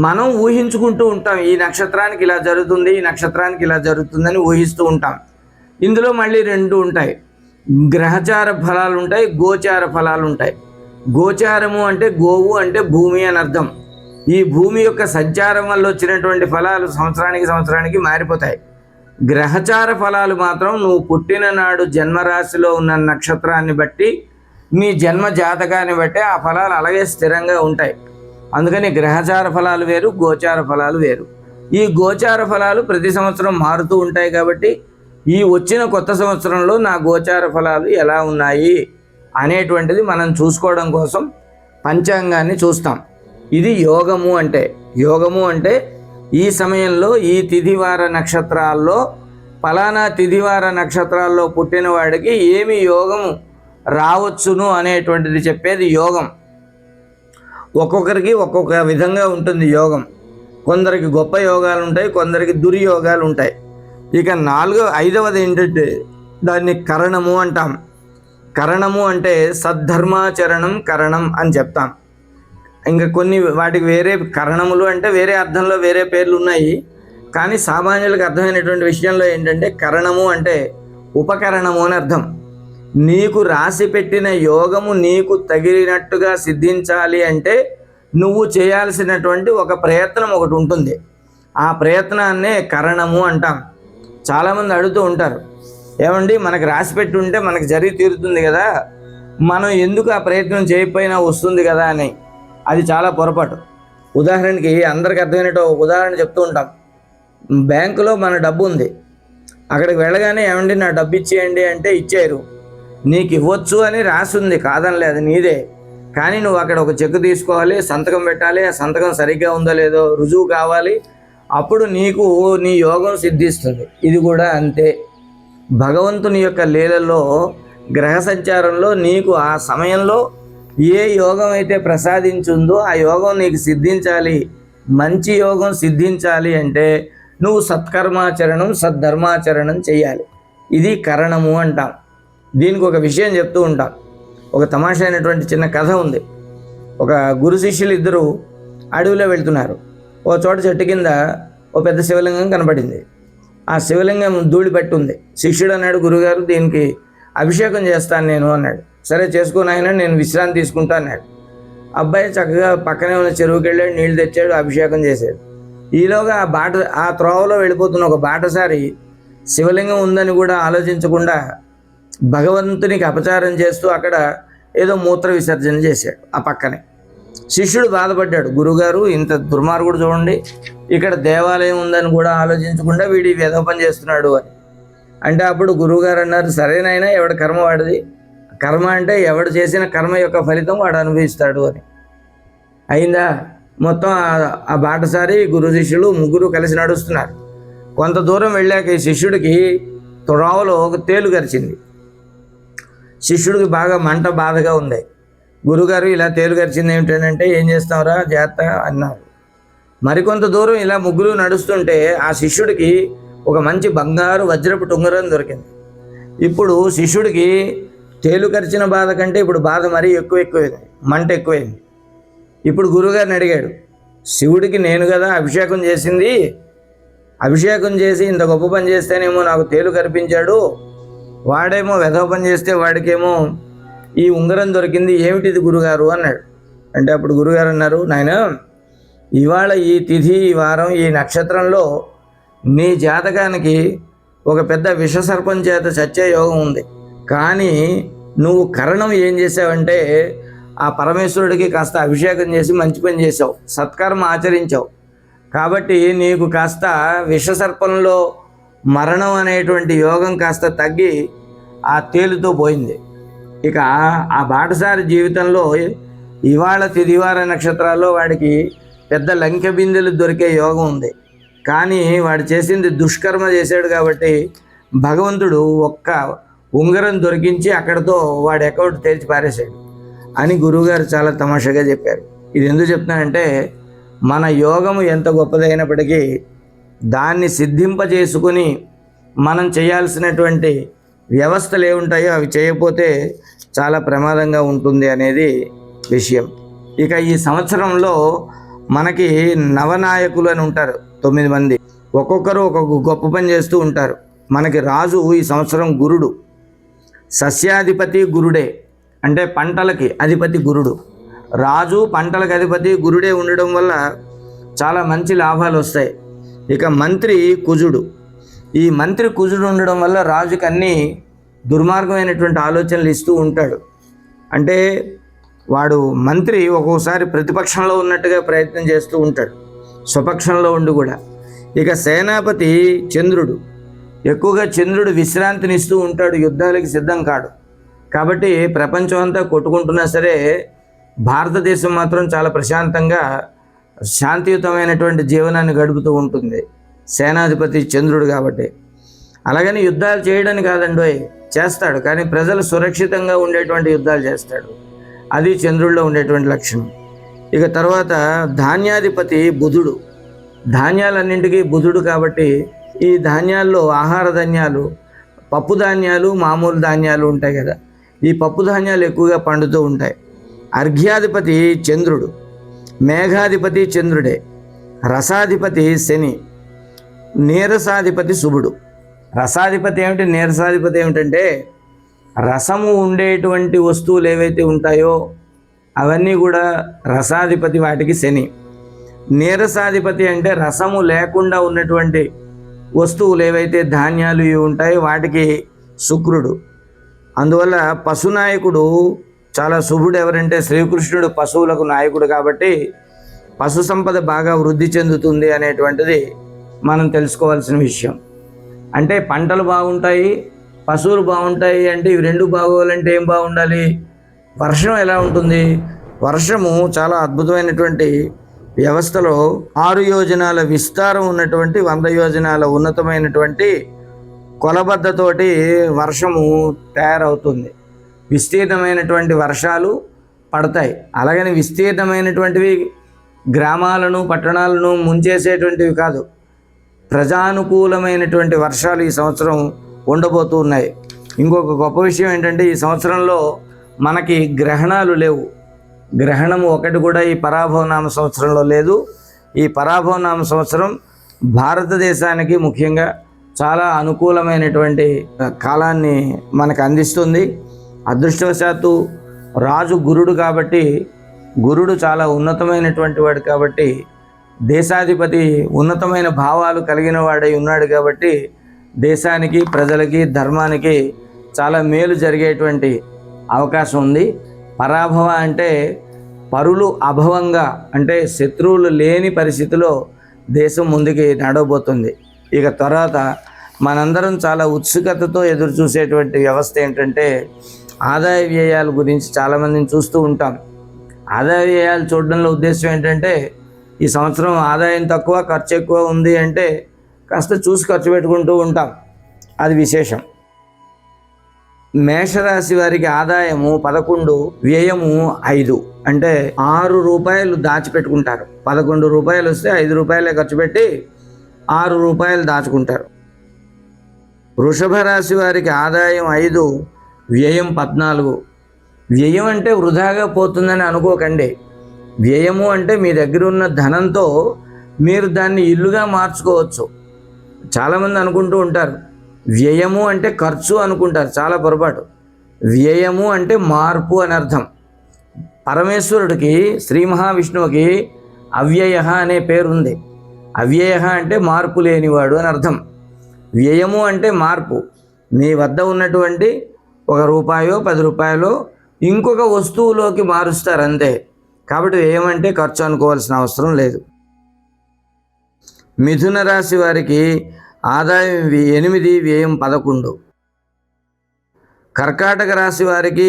మనం ఊహించుకుంటూ ఉంటాం, ఈ నక్షత్రానికి ఇలా జరుగుతుంది, ఈ నక్షత్రానికి ఇలా జరుగుతుందని ఊహిస్తూ ఉంటాం. ఇందులో మళ్ళీ రెండు ఉంటాయి, గ్రహచార ఫలాలు ఉంటాయి, గోచార ఫలాలు ఉంటాయి. గోచారము అంటే గోవు అంటే భూమి అని అర్థం. ఈ భూమి యొక్క సంచారం వల్ల వచ్చినటువంటి ఫలాలు సంవత్సరానికి మారిపోతాయి. గ్రహచార ఫలాలు మాత్రం నువ్వు పుట్టిన నాడు జన్మరాశిలో ఉన్న నక్షత్రాన్ని బట్టి, నీ జన్మ జాతకాన్ని బట్టి ఆ ఫలాలు అలాగే స్థిరంగా ఉంటాయి. అందుకని గ్రహచార ఫలాలు వేరు, గోచార ఫలాలు వేరు. ఈ గోచార ఫలాలు ప్రతి సంవత్సరం మారుతూ ఉంటాయి కాబట్టి ఈ వచ్చిన కొత్త సంవత్సరంలో నా గోచార ఫలాలు ఎలా ఉన్నాయి అనేటువంటిది మనం చూసుకోవడం కోసం పంచాంగాన్ని చూస్తాం. ఇది యోగము అంటే. యోగము అంటే ఈ సమయంలో ఈ తిథివార నక్షత్రాల్లో ఫలానా తిథివార నక్షత్రాల్లో పుట్టిన వాడికి ఏమి యోగము రావచ్చును అనేటువంటిది చెప్పేది యోగం. ఒక్కొక్కరికి ఒక్కొక్క విధంగా ఉంటుంది యోగం. కొందరికి గొప్ప యోగాలు ఉంటాయి, కొందరికి దుర్యోగాలు ఉంటాయి. ఇక ఐదవది ఏంటంటే దాన్ని కరణము అంటాం. కరణము అంటే సద్ధర్మాచరణం కరణం అని చెప్తాం. ఇంకా కొన్ని వాటికి వేరే కరణములు అంటే వేరే అర్థంలో వేరే పేర్లు ఉన్నాయి. కానీ సామాన్యులకు అర్థమైనటువంటి విషయంలో ఏంటంటే కరణము అంటే ఉపకరణము అని అర్థం. నీకు రాసి పెట్టిన యోగము నీకు తగిలినట్టుగా సిద్ధించాలి అంటే నువ్వు చేయాల్సినటువంటి ఒక ప్రయత్నం ఒకటి ఉంటుంది. ఆ ప్రయత్నాన్నే కరణము అంటాం. చాలామంది అడుగుతూ ఉంటారు, ఏమండి మనకు రాసి పెట్టి ఉంటే మనకు జరిగి తీరుతుంది కదా, మనం ఎందుకు ఆ ప్రయత్నం చేయకపోయినా వస్తుంది కదా అని. అది చాలా పొరపాటు. ఉదాహరణకి అందరికి అర్థమైనట్టు ఒక ఉదాహరణ చెప్తూ ఉంటాం. బ్యాంకులో మన డబ్బు ఉంది, అక్కడికి వెళ్ళగానే ఏమండి నా డబ్బు ఇచ్చేయండి అంటే ఇచ్చారు. నీకు ఇవ్వచ్చు అని రాసి ఉంది, కాదనలే, అది నీదే. కానీ నువ్వు అక్కడ ఒక చెక్ తీసుకోవాలి, సంతకం పెట్టాలి, ఆ సంతకం సరిగ్గా ఉందో లేదో రుజువు కావాలి, అప్పుడు నీకు నీ యోగం సిద్ధిస్తుంది. ఇది కూడా అంతే. భగవంతుని యొక్క లీలలో గ్రహ సంచారంలో నీకు ఆ సమయంలో ఏ యోగం అయితే ప్రసాదించుందో ఆ యోగం నీకు సిద్ధించాలి, మంచి యోగం సిద్ధించాలి అంటే నువ్వు సత్కర్మాచరణం సద్ధర్మాచరణం చేయాలి. ఇది కరణము అంటాం. దీనికి ఒక విషయం చెప్తూ ఉంటాం. ఒక తమాషా అయినటువంటి చిన్న కథ ఉంది. ఒక గురు శిష్యులు ఇద్దరు అడవిలో వెళ్తున్నారు. ఓ చోట చెట్టు కింద ఓ పెద్ద శివలింగం కనపడింది. ఆ శివలింగం ధూళి పట్టి ఉంది. శిష్యుడు అన్నాడు, గురుగారు దీనికి అభిషేకం చేస్తాను నేను అన్నాడు. సరే చేసుకుని ఆయన, నేను విశ్రాంతి తీసుకుంటా అన్నాడు. అబ్బాయి చక్కగా పక్కనే ఉన్న చెరువుకి వెళ్ళాడు, నీళ్లు తెచ్చాడు, అభిషేకం చేశాడు. ఈలోగా ఆ త్రోవలో వెళ్ళిపోతున్న ఒక బాటసారి శివలింగం ఉందని కూడా ఆలోచించకుండా భగవంతునికి అపచారం చేస్తూ అక్కడ ఏదో మూత్ర విసర్జన చేశాడు ఆ పక్కనే. శిష్యుడు బాధపడ్డాడు, గురుగారు ఇంత దుర్మార్గుడు చూడండి, ఇక్కడ దేవాలయం ఉందని కూడా ఆలోచించకుండా వీడి ఏదో పని చేస్తున్నాడు అని. అంటే అప్పుడు గురువుగారు అన్నారు, సరేనైనా ఎవడి కర్మ వాడిది, కర్మ అంటే ఎవడు చేసిన కర్మ యొక్క ఫలితం వాడు అనుభవిస్తాడు అని. అయిందా? మొత్తం ఆ బాటసారి గురు శిష్యులు ముగ్గురు కలిసి నడుస్తున్నారు. కొంత దూరం వెళ్ళాక ఈ శిష్యుడికి త్రోవలో ఒక తేలు గరిచింది. శిష్యుడికి బాగా బాధగా ఉంది. గురుగారు ఇలా తేలు గరిచింది ఏమిటంటే, ఏం చేస్తావురా జాగ్రత్త అన్నారు. మరికొంత దూరం ఇలా ముగ్గురు నడుస్తుంటే ఆ శిష్యుడికి ఒక మంచి బంగారు వజ్రపు ఉంగరం దొరికింది. ఇప్పుడు శిష్యుడికి తేలు కరిచిన బాధ కంటే ఇప్పుడు బాధ మరీ ఎక్కువైంది, మంట ఎక్కువైంది. ఇప్పుడు గురువుగారిని అడిగాడు, శివుడికి నేను కదా అభిషేకం చేసింది, అభిషేకం చేసి ఇంత గొప్ప పని చేస్తేనేమో నాకు తేలు కనిపించాడు, వాడేమో వెధవ పని చేస్తే వాడికేమో ఈ ఉంగరం దొరికింది, ఏమిటిది గురుగారు అన్నాడు. అంటే అప్పుడు గురుగారు అన్నారు, నాయన ఇవాళ ఈ తిథి, ఈ వారం, ఈ నక్షత్రంలో నీ జాతకానికి ఒక పెద్ద విషసర్పం చేత చచ్చే యోగం ఉంది. కానీ నువ్వు కరణం ఏం చేసావంటే ఆ పరమేశ్వరుడికి కాస్త అభిషేకం చేసి మంచి పని చేసావు, సత్కర్మ ఆచరించావు. కాబట్టి నీకు కాస్త విషసర్పంలో మరణం అనేటువంటి యోగం కాస్త తగ్గి ఆ తేలుతో పోయింది. ఇక ఆ బాటసారి జీవితంలో ఇవాళ తిదివార నక్షత్రాల్లో వాడికి పెద్ద లంకె బిందెలు దొరికే యోగం ఉంది. కానీ వాడు చేసింది దుష్కర్మ చేశాడు కాబట్టి భగవంతుడు ఒక్క ఉంగరం దొరికించి అక్కడితో వాడి అకౌంట్ తెరిచి పారేశాడు అని గురువుగారు చాలా తమాషాగా చెప్పారు. ఇది ఎందుకు చెప్తున్నానంటే మన యోగము ఎంత గొప్పదైనప్పటికీ దాన్ని సిద్ధింపజేసుకుని మనం చేయాల్సినటువంటి వ్యవస్థలు ఏముంటాయో అవి చేయకపోతే చాలా ప్రమాదంగా ఉంటుంది అనేది విషయం. ఇక ఈ సంవత్సరంలో మనకి నవనాయకులు అని ఉంటారు, 9 మంది. ఒక్కొక్కరు ఒక్కొక్క గొప్ప పని చేస్తూ ఉంటారు. మనకి రాజు ఈ సంవత్సరం గురుడు, సస్యాధిపతి గురుడే, అంటే పంటలకి అధిపతి గురుడు. రాజు పంటలకు అధిపతి గురుడే ఉండడం వల్ల చాలా మంచి లాభాలు వస్తాయి. ఇక మంత్రి కుజుడు, ఈ మంత్రి కుజుడు ఉండడం వల్ల రాజుకి అన్ని దుర్మార్గమైనటువంటి ఆలోచనలు ఇస్తూ ఉంటాడు. అంటే వాడు మంత్రి ఒక్కోసారి ప్రతిపక్షంలో ఉన్నట్టుగా ప్రయత్నం చేస్తూ ఉంటాడు, స్వపక్షంలో ఉండి కూడా. ఇక సేనాపతి చంద్రుడు, ఎక్కువగా చంద్రుడు విశ్రాంతిని ఇస్తూ ఉంటాడు, యుద్ధాలకి సిద్ధం కాడు. కాబట్టి ప్రపంచం అంతా కొట్టుకుంటున్నా సరే భారతదేశం మాత్రం చాలా ప్రశాంతంగా శాంతియుతమైనటువంటి జీవనాన్ని గడుపుతూ ఉంటుంది, సేనాధిపతి చంద్రుడు కాబట్టి. అలాగని యుద్ధాలు చేయడని కాదండి, చేస్తాడు, కానీ ప్రజలు సురక్షితంగా ఉండేటువంటి యుద్ధాలు చేస్తాడు. అది చంద్రుడిలో ఉండేటువంటి లక్షణం. ఇక తర్వాత ధాన్యాధిపతి బుధుడు, ధాన్యాలన్నింటికీ బుధుడు కాబట్టి ఈ ధాన్యాల్లో ఆహార ధాన్యాలు, పప్పు ధాన్యాలు, మామూలు ధాన్యాలు ఉంటాయి కదా, ఈ పప్పు ధాన్యాలు ఎక్కువగా పండుతూ ఉంటాయి. అర్ఘ్యాధిపతి చంద్రుడు, మేఘాధిపతి చంద్రుడే, రసాధిపతి శని, నీరసాధిపతి శుభుడు. రసాధిపతి ఏమిటి, నీరసాధిపతి ఏమిటంటే రసము ఉండేటువంటి వస్తువులు ఏవైతే ఉంటాయో అవన్నీ కూడా రసాధిపతి, వాటికి శని. నీరసాధిపతి అంటే రసము లేకుండా ఉన్నటువంటి వస్తువులు ఏవైతే ధాన్యాలు ఇవి ఉంటాయో వాటికి శుక్రుడు. అందువల్ల పశునాయకుడు చాలా శుభుడు. ఎవరంటే శ్రీకృష్ణుడు పశువులకు నాయకుడు కాబట్టి పశు సంపద బాగా వృద్ధి చెందుతుంది అనేటువంటిది మనం తెలుసుకోవాల్సిన విషయం. అంటే పంటలు బాగుంటాయి, పశువులు బాగుంటాయి. అంటే ఇవి రెండు బాగోవాలంటే ఏం బాగుండాలి? వర్షం ఎలా ఉంటుంది? వర్షము చాలా అద్భుతమైనటువంటి వ్యవస్థలో 6 యోజనాల విస్తారం ఉన్నటువంటి 100 యోజనాల ఉన్నతమైనటువంటి కొలబద్దతోటి వర్షము తయారవుతుంది. విస్తీర్ణమైనటువంటి వర్షాలు పడతాయి. అలాగని విస్తీర్ణమైనటువంటివి గ్రామాలను పట్టణాలను ముంచేసేటువంటివి కాదు, ప్రజానుకూలమైనటువంటి వర్షాలు ఈ సంవత్సరం ఉండబోతూ ఉన్నాయి. ఇంకొక గొప్ప విషయం ఏంటంటే ఈ సంవత్సరంలో మనకి గ్రహణాలు లేవు. గ్రహణము ఒకటి కూడా ఈ పరాభవనామ సంవత్సరంలో లేదు. ఈ పరాభవనామ సంవత్సరం భారతదేశానికి ముఖ్యంగా చాలా అనుకూలమైనటువంటి కాలాన్ని మనకు అందిస్తుంది. అదృష్టవశాత్తు రాజు గురుడు కాబట్టి, గురుడు చాలా ఉన్నతమైనటువంటి వాడు కాబట్టి, దేశాధిపతి ఉన్నతమైన భావాలు కలిగిన వాడై ఉన్నాడు కాబట్టి దేశానికి, ప్రజలకి, ధర్మానికి చాలా మేలు జరిగేటువంటి అవకాశం ఉంది. పరాభవ అంటే పరులు అభవంగా, అంటే శత్రువులు లేని పరిస్థితిలో దేశం ముందుకి నడవబోతుంది. ఇక తర్వాత మనందరం చాలా ఉత్సుకతతో ఎదురు చూసేటువంటి వ్యవస్థ ఏంటంటే ఆదాయ వ్యయాల గురించి చాలామందిని చూస్తూ ఉంటాం. ఆదాయ వ్యయాలు చూడడంలో ఉద్దేశం ఏంటంటే ఈ సంవత్సరం ఆదాయం తక్కువ, ఖర్చు ఎక్కువ ఉంది అంటే కాస్త చూసి ఖర్చు పెట్టుకుంటూ ఉంటాం, అది విశేషం. మేషరాశి వారికి ఆదాయము 11, వ్యయము 5. అంటే 6 రూపాయలు దాచిపెట్టుకుంటారు. 11 రూపాయలు వస్తే 5 రూపాయలే ఖర్చు పెట్టి 6 రూపాయలు దాచుకుంటారు. వృషభ రాశి వారికి ఆదాయం 5, వ్యయం 14. వ్యయం అంటే వృధాగా పోతుందని అనుకోకండి. వ్యయము అంటే మీ దగ్గర ఉన్న ధనంతో మీరు దాన్ని ఇల్లుగా మార్చుకోవచ్చు. చాలామంది అనుకుంటూ ఉంటారు వ్యయము అంటే ఖర్చు అనుకుంటారు, చాలా పొరపాటు. వ్యయము అంటే మార్పు అని అర్థం. పరమేశ్వరుడికి, శ్రీ మహావిష్ణువుకి అవ్యయ అనే పేరుంది. అవ్యయ అంటే మార్పు లేనివాడు అని అర్థం. వ్యయము అంటే మార్పు. మీ వద్ద ఉన్నటువంటి 1 రూపాయో 10 రూపాయలో ఇంకొక వస్తువులోకి మారుస్తారు అంతే. కాబట్టి వ్యయం అంటే ఖర్చు అనుకోవాల్సిన అవసరం లేదు. మిథున రాశి వారికి ఆదాయం 8, వ్యయం 11. కర్కాటక రాశి వారికి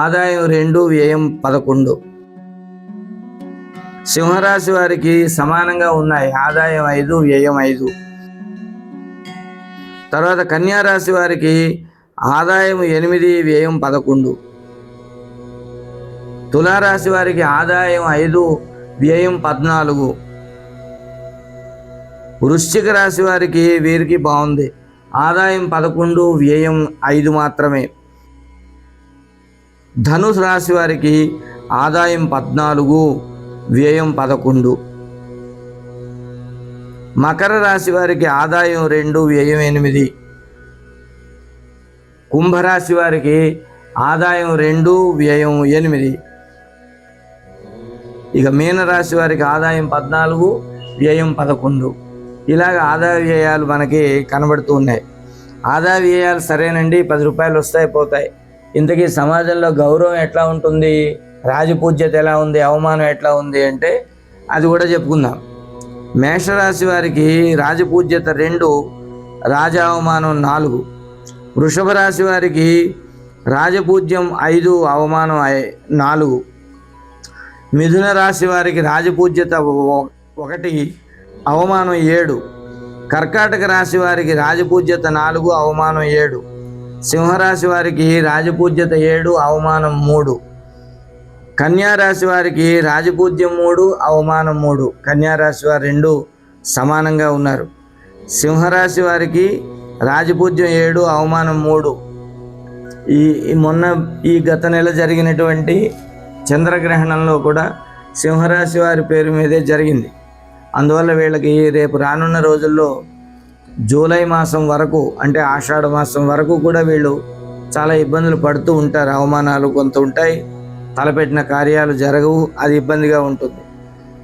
ఆదాయం 2, వ్యయం 11. సింహరాశి వారికి సమానంగా ఉన్నాయి, ఆదాయం 5, వ్యయం 5. తర్వాత కన్యా రాశి వారికి ఆదాయం 8, వ్యయం 11. తులారాశి వారికి ఆదాయం 5, వ్యయం 14. వృశ్చిక రాశి వారికి వీరికి బాగుంది, ఆదాయం 11, వ్యయం 5 మాత్రమే. ధనుసు రాశి వారికి ఆదాయం 14, వ్యయం 11. మకర రాశి వారికి ఆదాయం 2, వ్యయం 8. కుంభరాశి వారికి ఆదాయం 2, వ్యయం 8. ఇక మీనరాశి వారికి ఆదాయం 14, వ్యయం 11. ఇలాగ ఆదాయ వ్యయాలు మనకి కనబడుతూ ఉన్నాయి. ఆదాయ వ్యయాలు సరేనండి, 10 రూపాయలు వస్తాయి పోతాయి. ఇంతకీ సమాజంలో గౌరవం ఎట్లా ఉంటుంది, రాజపూజ్యత ఎలా ఉంది, అవమానం ఎట్లా ఉంది అంటే అది కూడా చెప్పుకుందాం. మేషరాశి వారికి రాజపూజ్యత 2, రాజ అవమానం 4. వృషభ రాశి వారికి రాజపూజ్యం 5, అవమానం 4. మిథున రాశి వారికి రాజపూజ్యత 1, అవమానం 7. కర్కాటక రాశి వారికి రాజపూజ్యత 4, అవమానం 7. సింహరాశి వారికి రాజపూజ్యత 7, అవమానం 3. కన్యా రాశి వారికి రాజపూజ్యం 3, అవమానం 3. కన్యా రాశి వారు 2 సమానంగా ఉన్నారు. సింహరాశి వారికి రాజపూజ్యం 7, అవమానం 3. ఈ గత నెల జరిగినటువంటి చంద్రగ్రహణంలో కూడా సింహరాశి వారి పేరు మీదే జరిగింది. అందువల్ల వీళ్ళకి రేపు రానున్న రోజుల్లో జూలై మాసం వరకు, అంటే ఆషాఢ మాసం వరకు కూడా వీళ్ళు చాలా ఇబ్బందులు పడుతూ ఉంటారు. అవమానాలు కొంత ఉంటాయి, తలపెట్టిన కార్యాలు జరగవు, అది ఇబ్బందిగా ఉంటుంది.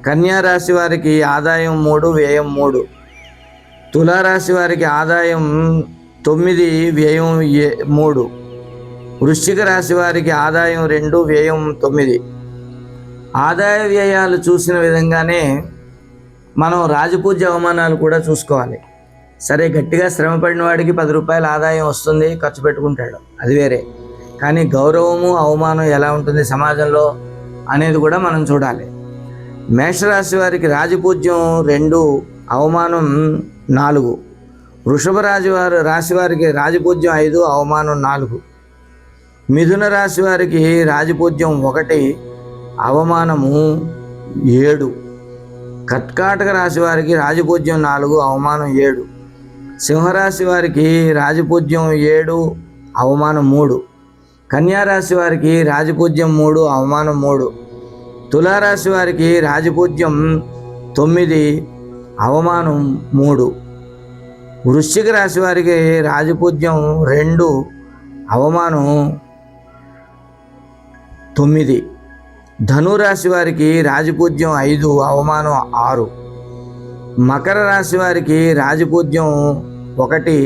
కన్యా రాశి వారికి ఆదాయం 3, వ్యయం 3. తులారాశి వారికి ఆదాయం 9, వ్యయం 3. వృశ్చిక రాశి వారికి ఆదాయం 2, వ్యయం 9. ఆదాయ వ్యయాలు చూసిన విధంగానే మనం రాజపూజ్య అవమానాలు కూడా చూసుకోవాలి. సరే, గట్టిగా శ్రమపడిన వాడికి 10 రూపాయల ఆదాయం వస్తుంది, ఖర్చు పెట్టుకుంటాడు, అది వేరే. కానీ గౌరవము అవమానం ఎలా ఉంటుంది సమాజంలో అనేది కూడా మనం చూడాలి. మేషరాశి వారికి రాజపూజ్యం 2, అవమానం 4. వృషభ రాశి వారికి రాజపూజ్యం 5, అవమానం 4. మిథున రాశి వారికి రాజపూజ్యం 1, అవమానము 7. కర్కాటక రాశి వారికి రాజపూజ్యం 4, అవమానం 7. సింహరాశి వారికి రాజపూజ్యం 7, అవమానం 3. కన్యా రాశి వారికి రాజపూజ్యం 3, అవమానం 3. తులారాశి వారికి రాజపూజ్యం 9, అవమానం 3. వృశ్చిక రాశి వారికి రాజపూజ్యం 2, అవమానం 9. ధనురాశి వారికి రాజపూజ్యం 5, అవమానం 6. మకర రాశి వారికి రాజపూజ్యం 1,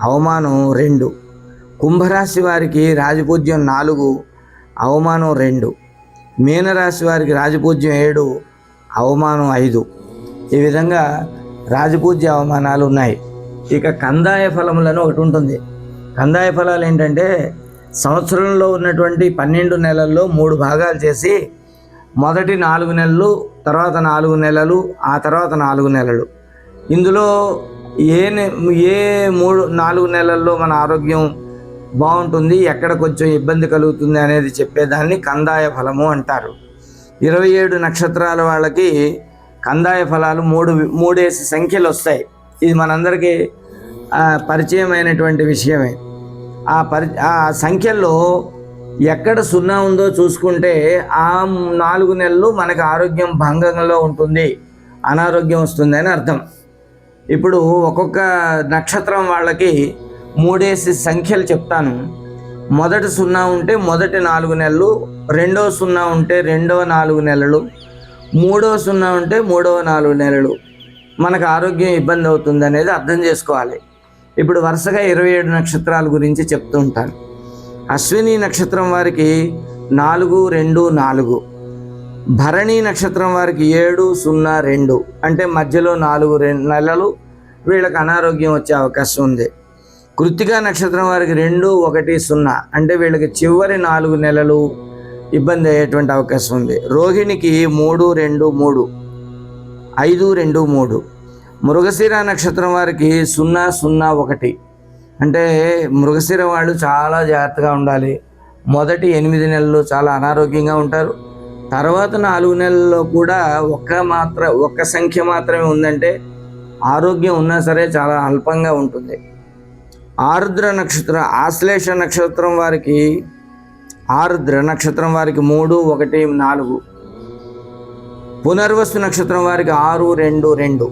అవమానం 2. కుంభరాశి వారికి రాజపూజ్యం 4, అవమానం 2. మీనరాశి వారికి రాజపూజ్యం 7, అవమానం 5. ఈ విధంగా రాజపూజ్య అవమానాలు ఉన్నాయి. ఇక కందాయ ఫలములను ఒకటి ఉంటుంది. కందాయ ఫలాలు ఏంటంటే సంవత్సరంలో ఉన్నటువంటి 12 నెలల్లో 3 భాగాలు చేసి మొదటి 4 నెలలు, తర్వాత 4 నెలలు, ఆ తర్వాత 4 నెలలు. ఇందులో ఏ 4 నెలల్లో మన ఆరోగ్యం బాగుంటుంది, ఎక్కడ కొంచెం ఇబ్బంది కలుగుతుంది అనేది చెప్పేదాన్ని కందాయ ఫలము అంటారు. 27 నక్షత్రాల వాళ్ళకి కందాయ ఫలాలు మూడేసి సంఖ్యలు వస్తాయి. ఇది మనందరికీ పరిచయమైనటువంటి విషయమే. ఆ సంఖ్యల్లో ఎక్కడ 0 ఉందో చూసుకుంటే ఆ 4 నెలలు మనకు ఆరోగ్యం భంగంలో ఉంటుంది, అనారోగ్యం వస్తుంది అని అర్థం. ఇప్పుడు ఒక్కొక్క నక్షత్రం వాళ్ళకి 3 సంఖ్యలు చెప్తాను. మొదటి 0 ఉంటే మొదటి 4 నెలలు, రెండవ 0 ఉంటే రెండవ 4 నెలలు, మూడవ 0 ఉంటే మూడవ 4 నెలలు మనకు ఆరోగ్యం ఇబ్బంది అవుతుంది అనేది అర్థం చేసుకోవాలి. ఇప్పుడు వరుసగా 27 నక్షత్రాల గురించి చెప్తూ ఉంటాను. అశ్విని నక్షత్రం వారికి 4, 2, 4. భరణి నక్షత్రం వారికి 7, 0, 2 అంటే మధ్యలో 4 నెలలు వీళ్ళకి అనారోగ్యం వచ్చే అవకాశం ఉంది. కృత్తికా నక్షత్రం వారికి 2, 1, 0 అంటే వీళ్ళకి చివరి 4 నెలలు ఇబ్బంది అయ్యేటువంటి అవకాశం ఉంది. రోహిణికి 3, 2, 3, 5, 2, 3. మృగశిర నక్షత్రం వారికి 0, 0, 1 అంటే మృగశిర వాళ్ళు చాలా జాగ్రత్తగా ఉండాలి. మొదటి 8 నెలలు చాలా అనారోగ్యంగా ఉంటారు. తర్వాత 4 నెలల్లో కూడా ఒక్క సంఖ్య మాత్రమే ఉందంటే ఆరోగ్యం ఉన్నా సరే చాలా అల్పంగా ఉంటుంది. ఆరుద్ర నక్షత్రం, ఆశ్లేష నక్షత్రం వారికి 3, 1, 4. పునర్వసు నక్షత్రం వారికి 6, 2, 2.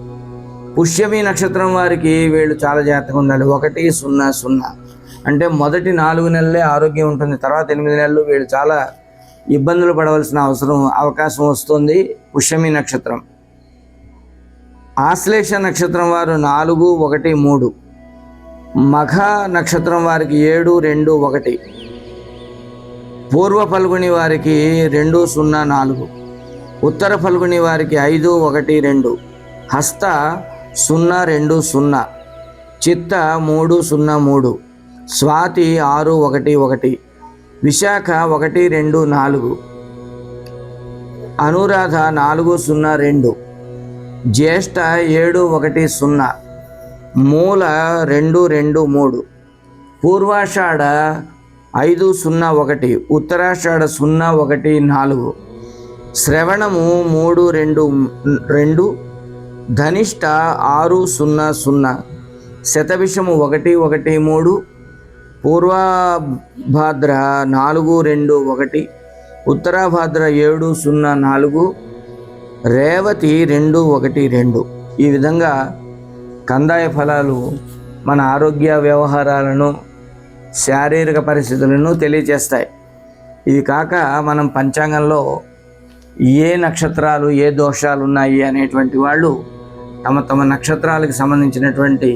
పుష్యమి నక్షత్రం వారికి వీళ్ళు చాలా జాగ్రత్తగా ఉండాలి. 1, 0, 0 అంటే మొదటి 4 నెలలే ఆరోగ్యం ఉంటుంది. తర్వాత 8 నెలలు వీళ్ళు చాలా ఇబ్బందులు పడవలసిన అవకాశం వస్తుంది. పుష్యమి నక్షత్రం. ఆశ్లేష నక్షత్రం వారు 4, 1, 3. మఘ నక్షత్రం వారికి 7, 2, 1. పూర్వ ఫల్గుని వారికి 2, 0, 4. ఉత్తర ఫల్గుని వారికి 5, 1, 2. హస్త 0, 2, 0. చిత్త 3, 0, 3. స్వాతి 6, 1, 1. విశాఖ 1, 2, 4. అనురాధ 4, 0, 2. జ్యేష్ఠ 7, 1, 0. మూల 2, 2, 3. పూర్వాషాఢ 5, 0, 1. ఉత్తరాషాఢ 0, 1, 4. శ్రవణము 3, 2, 2. ధనిష్ట 6, 0, 0. శతభిషము 1, 1, 3. పూర్వభాద్ర 4, 2, 1. ఉత్తరాభాద్ర 7, 0, 4. రేవతి 2, 1, 2. ఈ విధంగా కందాయ ఫలాలు మన ఆరోగ్య వ్యవహారాలను, శారీరక పరిస్థితులను తెలియజేస్తాయి. ఇవి కాక మనం పంచాంగంలో ఏ నక్షత్రాలు ఏ దోషాలు ఉన్నాయి అనేటువంటి వాళ్ళు తమ నక్షత్రాలకు సంబంధించినటువంటి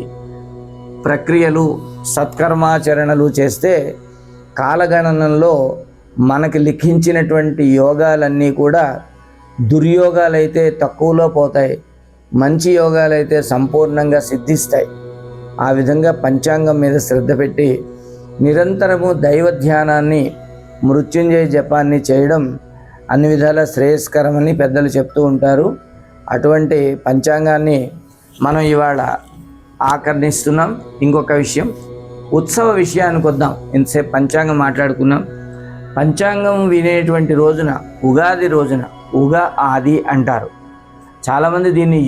ప్రక్రియలు, సత్కర్మాచరణలు చేస్తే కాలగణనంలో మనకి లిఖించినటువంటి యోగాలన్నీ కూడా దుర్యోగాలైతే తక్కువలో పోతాయి, మంచి యోగాలైతే సంపూర్ణంగా సిద్ధిస్తాయి. ఆ విధంగా పంచాంగం మీద శ్రద్ధ పెట్టి నిరంతరము దైవ ధ్యానాన్ని, మృత్యుంజయ జపాన్ని చేయడం అన్ని విధాల శ్రేయస్కరమని పెద్దలు చెప్తూ ఉంటారు. అటువంటి పంచాంగాన్ని మనం ఇవాళ ఆకర్ణిస్తున్నాం. ఇంకొక విషయం, ఉత్సవ విషయానికి వద్దాం. ఇంతసేపు పంచాంగం మాట్లాడుకున్నాం. పంచాంగం వినేటువంటి రోజున, ఉగాది రోజున ఆది అంటారు. చాలామంది దీన్ని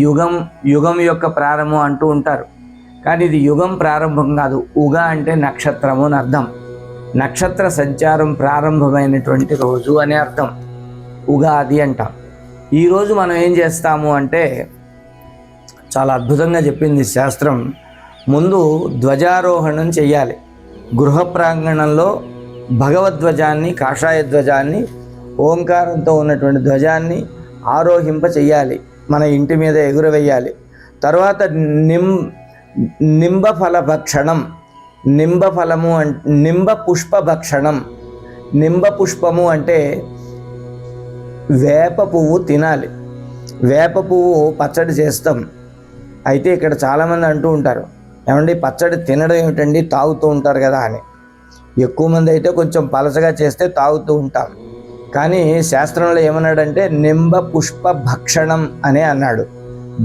యుగం యొక్క ప్రారంభం అంటూ ఉంటారు. కానీ ఇది యుగం ప్రారంభం కాదు. ఉగా అంటే నక్షత్రము అని అర్థం. నక్షత్ర సంచారం ప్రారంభమైనటువంటి రోజు అనే అర్థం ఉగాది అంటాం. ఈరోజు మనం ఏం చేస్తాము అంటే చాలా అద్భుతంగా చెప్పింది శాస్త్రం. ముందు ధ్వజారోహణం చెయ్యాలి. గృహ ప్రాంగణంలో భగవద్ధ్వజాన్ని, కాషాయ ధ్వజాన్ని, ఓంకారంతో ఉన్నటువంటి ధ్వజాన్ని ఆరోహింప చెయ్యాలి, మన ఇంటి మీద ఎగురవేయాలి. తర్వాత నింబఫల భక్షణం, నింబ పుష్ప భక్షణం. నింబ పుష్పము అంటే వేప పువ్వు తినాలి. వేప పువ్వు పచ్చడి చేస్తాం. అయితే ఇక్కడ చాలామంది అంటూ ఉంటారు, ఏమండి పచ్చడి తినడం ఏమిటండి, తాగుతూ ఉంటారు కదా అని. ఎక్కువ మంది అయితే కొంచెం పలసగా చేస్తే తాగుతూ ఉంటాం. కానీ శాస్త్రంలో ఏమన్నాడంటే నింబ పుష్ప భక్షణం అనే అన్నాడు.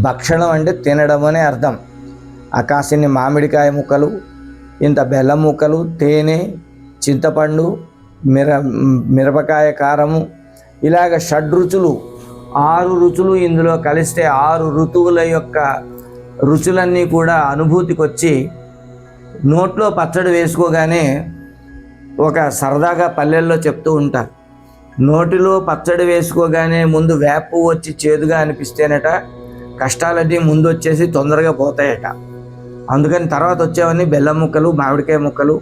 భక్షణం అంటే తినడం అనే అర్థం. కాసిన్ని మామిడికాయ ముక్కలు, ఇంత బెల్లం ముక్కలు, తేనె, చింతపండు, మిరపకాయ కారము, ఇలాగ షడ్రుచులు 6 రుచులు ఇందులో కలిస్తే 6 ఋతువుల యొక్క రుచులన్నీ కూడా అనుభూతికి వచ్చి నోట్లో పచ్చడి వేసుకోగానే ఒక సరదాగా పల్లెల్లో చెప్తూ ఉంటారు, నోటిలో పచ్చడి వేసుకోగానే ముందు వేపు వచ్చి చేదుగా అనిపిస్తేనట కష్టాలన్నీ ముందు వచ్చేసి తొందరగా పోతాయట. అందుకని తర్వాత వచ్చేవన్నీ బెల్లం ముక్కలు, మామిడికాయ ముక్కలు,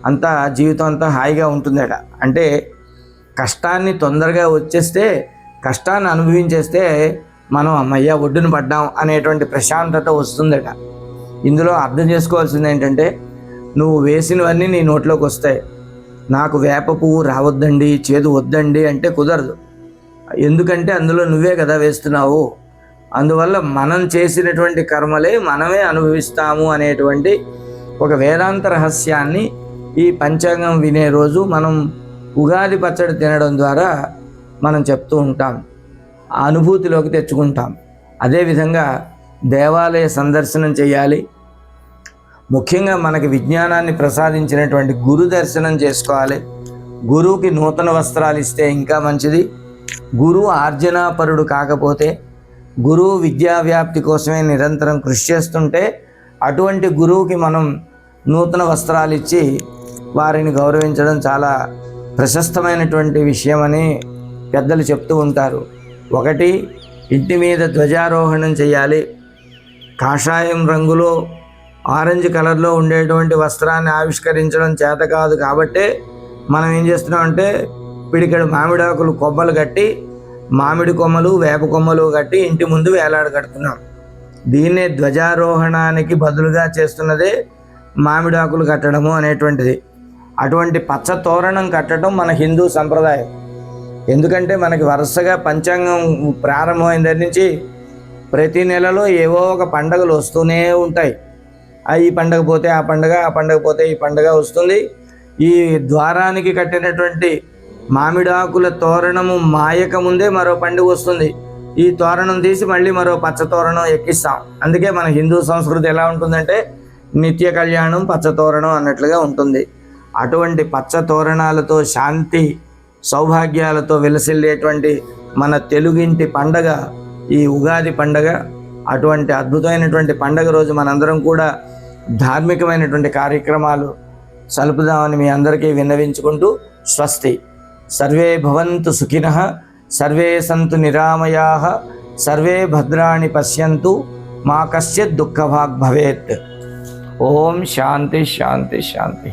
అంతా జీవితం అంతా హాయిగా ఉంటుందట. అంటే కష్టాన్ని తొందరగా వచ్చేస్తే, కష్టాన్ని అనుభవించేస్తే మనం అమ్మయ్య ఒడ్డున పడ్డాం అనేటువంటి ప్రశాంతత వస్తుందట. ఇందులో అర్థం చేసుకోవాల్సింది ఏంటంటే, నువ్వు వేసినవన్నీ నీ నోట్లోకి వస్తాయి. నాకు వేప పువ్వు రావద్దండి, చేదు వద్దండి అంటే కుదరదు. ఎందుకంటే అందులో నువ్వే కదా వేస్తున్నావు. అందువల్ల మనం చేసినటువంటి కర్మలే మనమే అనుభవిస్తాము అనేటువంటి ఒక వేదాంత రహస్యాన్ని ఈ పంచాంగం వినే రోజు మనం ఉగాది పచ్చడి తినడం ద్వారా మనం చెప్తూ ఉంటాం, ఆ అనుభూతిలోకి తెచ్చుకుంటాం. అదేవిధంగా దేవాలయ సందర్శనం చేయాలి. ముఖ్యంగా మనకి విజ్ఞానాన్ని ప్రసాదించినటువంటి గురు దర్శనం చేసుకోవాలి. గురువుకి నూతన వస్త్రాలు ఇస్తే ఇంకా మంచిది. గురువు ఆర్జనాపరుడు కాకపోతే, గురువు విద్యా వ్యాప్తి కోసమే నిరంతరం కృషి చేస్తుంటే, అటువంటి గురువుకి మనం నూతన వస్త్రాలు ఇచ్చి వారిని గౌరవించడం చాలా ప్రశస్తమైనటువంటి విషయమని పెద్దలు చెప్తూ ఉంటారు. 1, ఇంటి మీద ధ్వజారోహణం చేయాలి. కాషాయం రంగులో, ఆరెంజ్ కలర్లో ఉండేటువంటి వస్త్రాన్ని ఆవిష్కరించడం చేత కాదు కాబట్టే మనం ఏం చేస్తున్నామంటే పిడికెడు మామిడాకులు కొమ్మలు కట్టి, మామిడి కొమ్మలు, వేప కొమ్మలు కట్టి ఇంటి ముందు వేలాడ కడుతున్నాం. దీన్నే ధ్వజారోహణానికి బదులుగా చేస్తున్నదే మామిడాకులు కట్టడము అనేటువంటిది. అటువంటి పచ్చ తోరణం కట్టడం మన హిందూ సంప్రదాయం. ఎందుకంటే మనకి వరుసగా పంచాంగం ప్రారంభమైన దగ్గర నుంచి ప్రతి నెలలో ఏవో ఒక పండుగలు వస్తూనే ఉంటాయి. ఈ పండగ పోతే ఆ పండగ, ఆ పండగ పోతే ఈ పండగ వస్తుంది. ఈ ద్వారానికి కట్టినటువంటి మామిడాకుల తోరణము మాయక ముందే మరో పండుగ వస్తుంది. ఈ తోరణం తీసి మళ్ళీ మరో పచ్చ తోరణం ఎక్కిస్తాం. అందుకే మన హిందూ సంస్కృతి ఎలా ఉంటుందంటే నిత్య కళ్యాణం పచ్చ తోరణం అన్నట్లుగా ఉంటుంది. అటువంటి పచ్చ తోరణాలతో, శాంతి సౌభాగ్యాలతో విలసిల్లేటువంటి మన తెలుగింటి పండగ ఈ ఉగాది పండగ. అటువంటి అద్భుతమైనటువంటి పండగ రోజు మనందరం కూడా ధార్మికమైనటువంటి కార్యక్రమాలు సలుపుదామని మీ అందరికీ విన్నవించుకుంటూ స్వస్తి. సర్వే భవంతు సుఖినః, సర్వే సంతు నిరామయాః, సర్వే భద్రాణి పశ్యంతు, మా కశ్చిత్ దుఃఖభాగ్ భవేత్. ఓం శాంతి శాంతి శాంతి.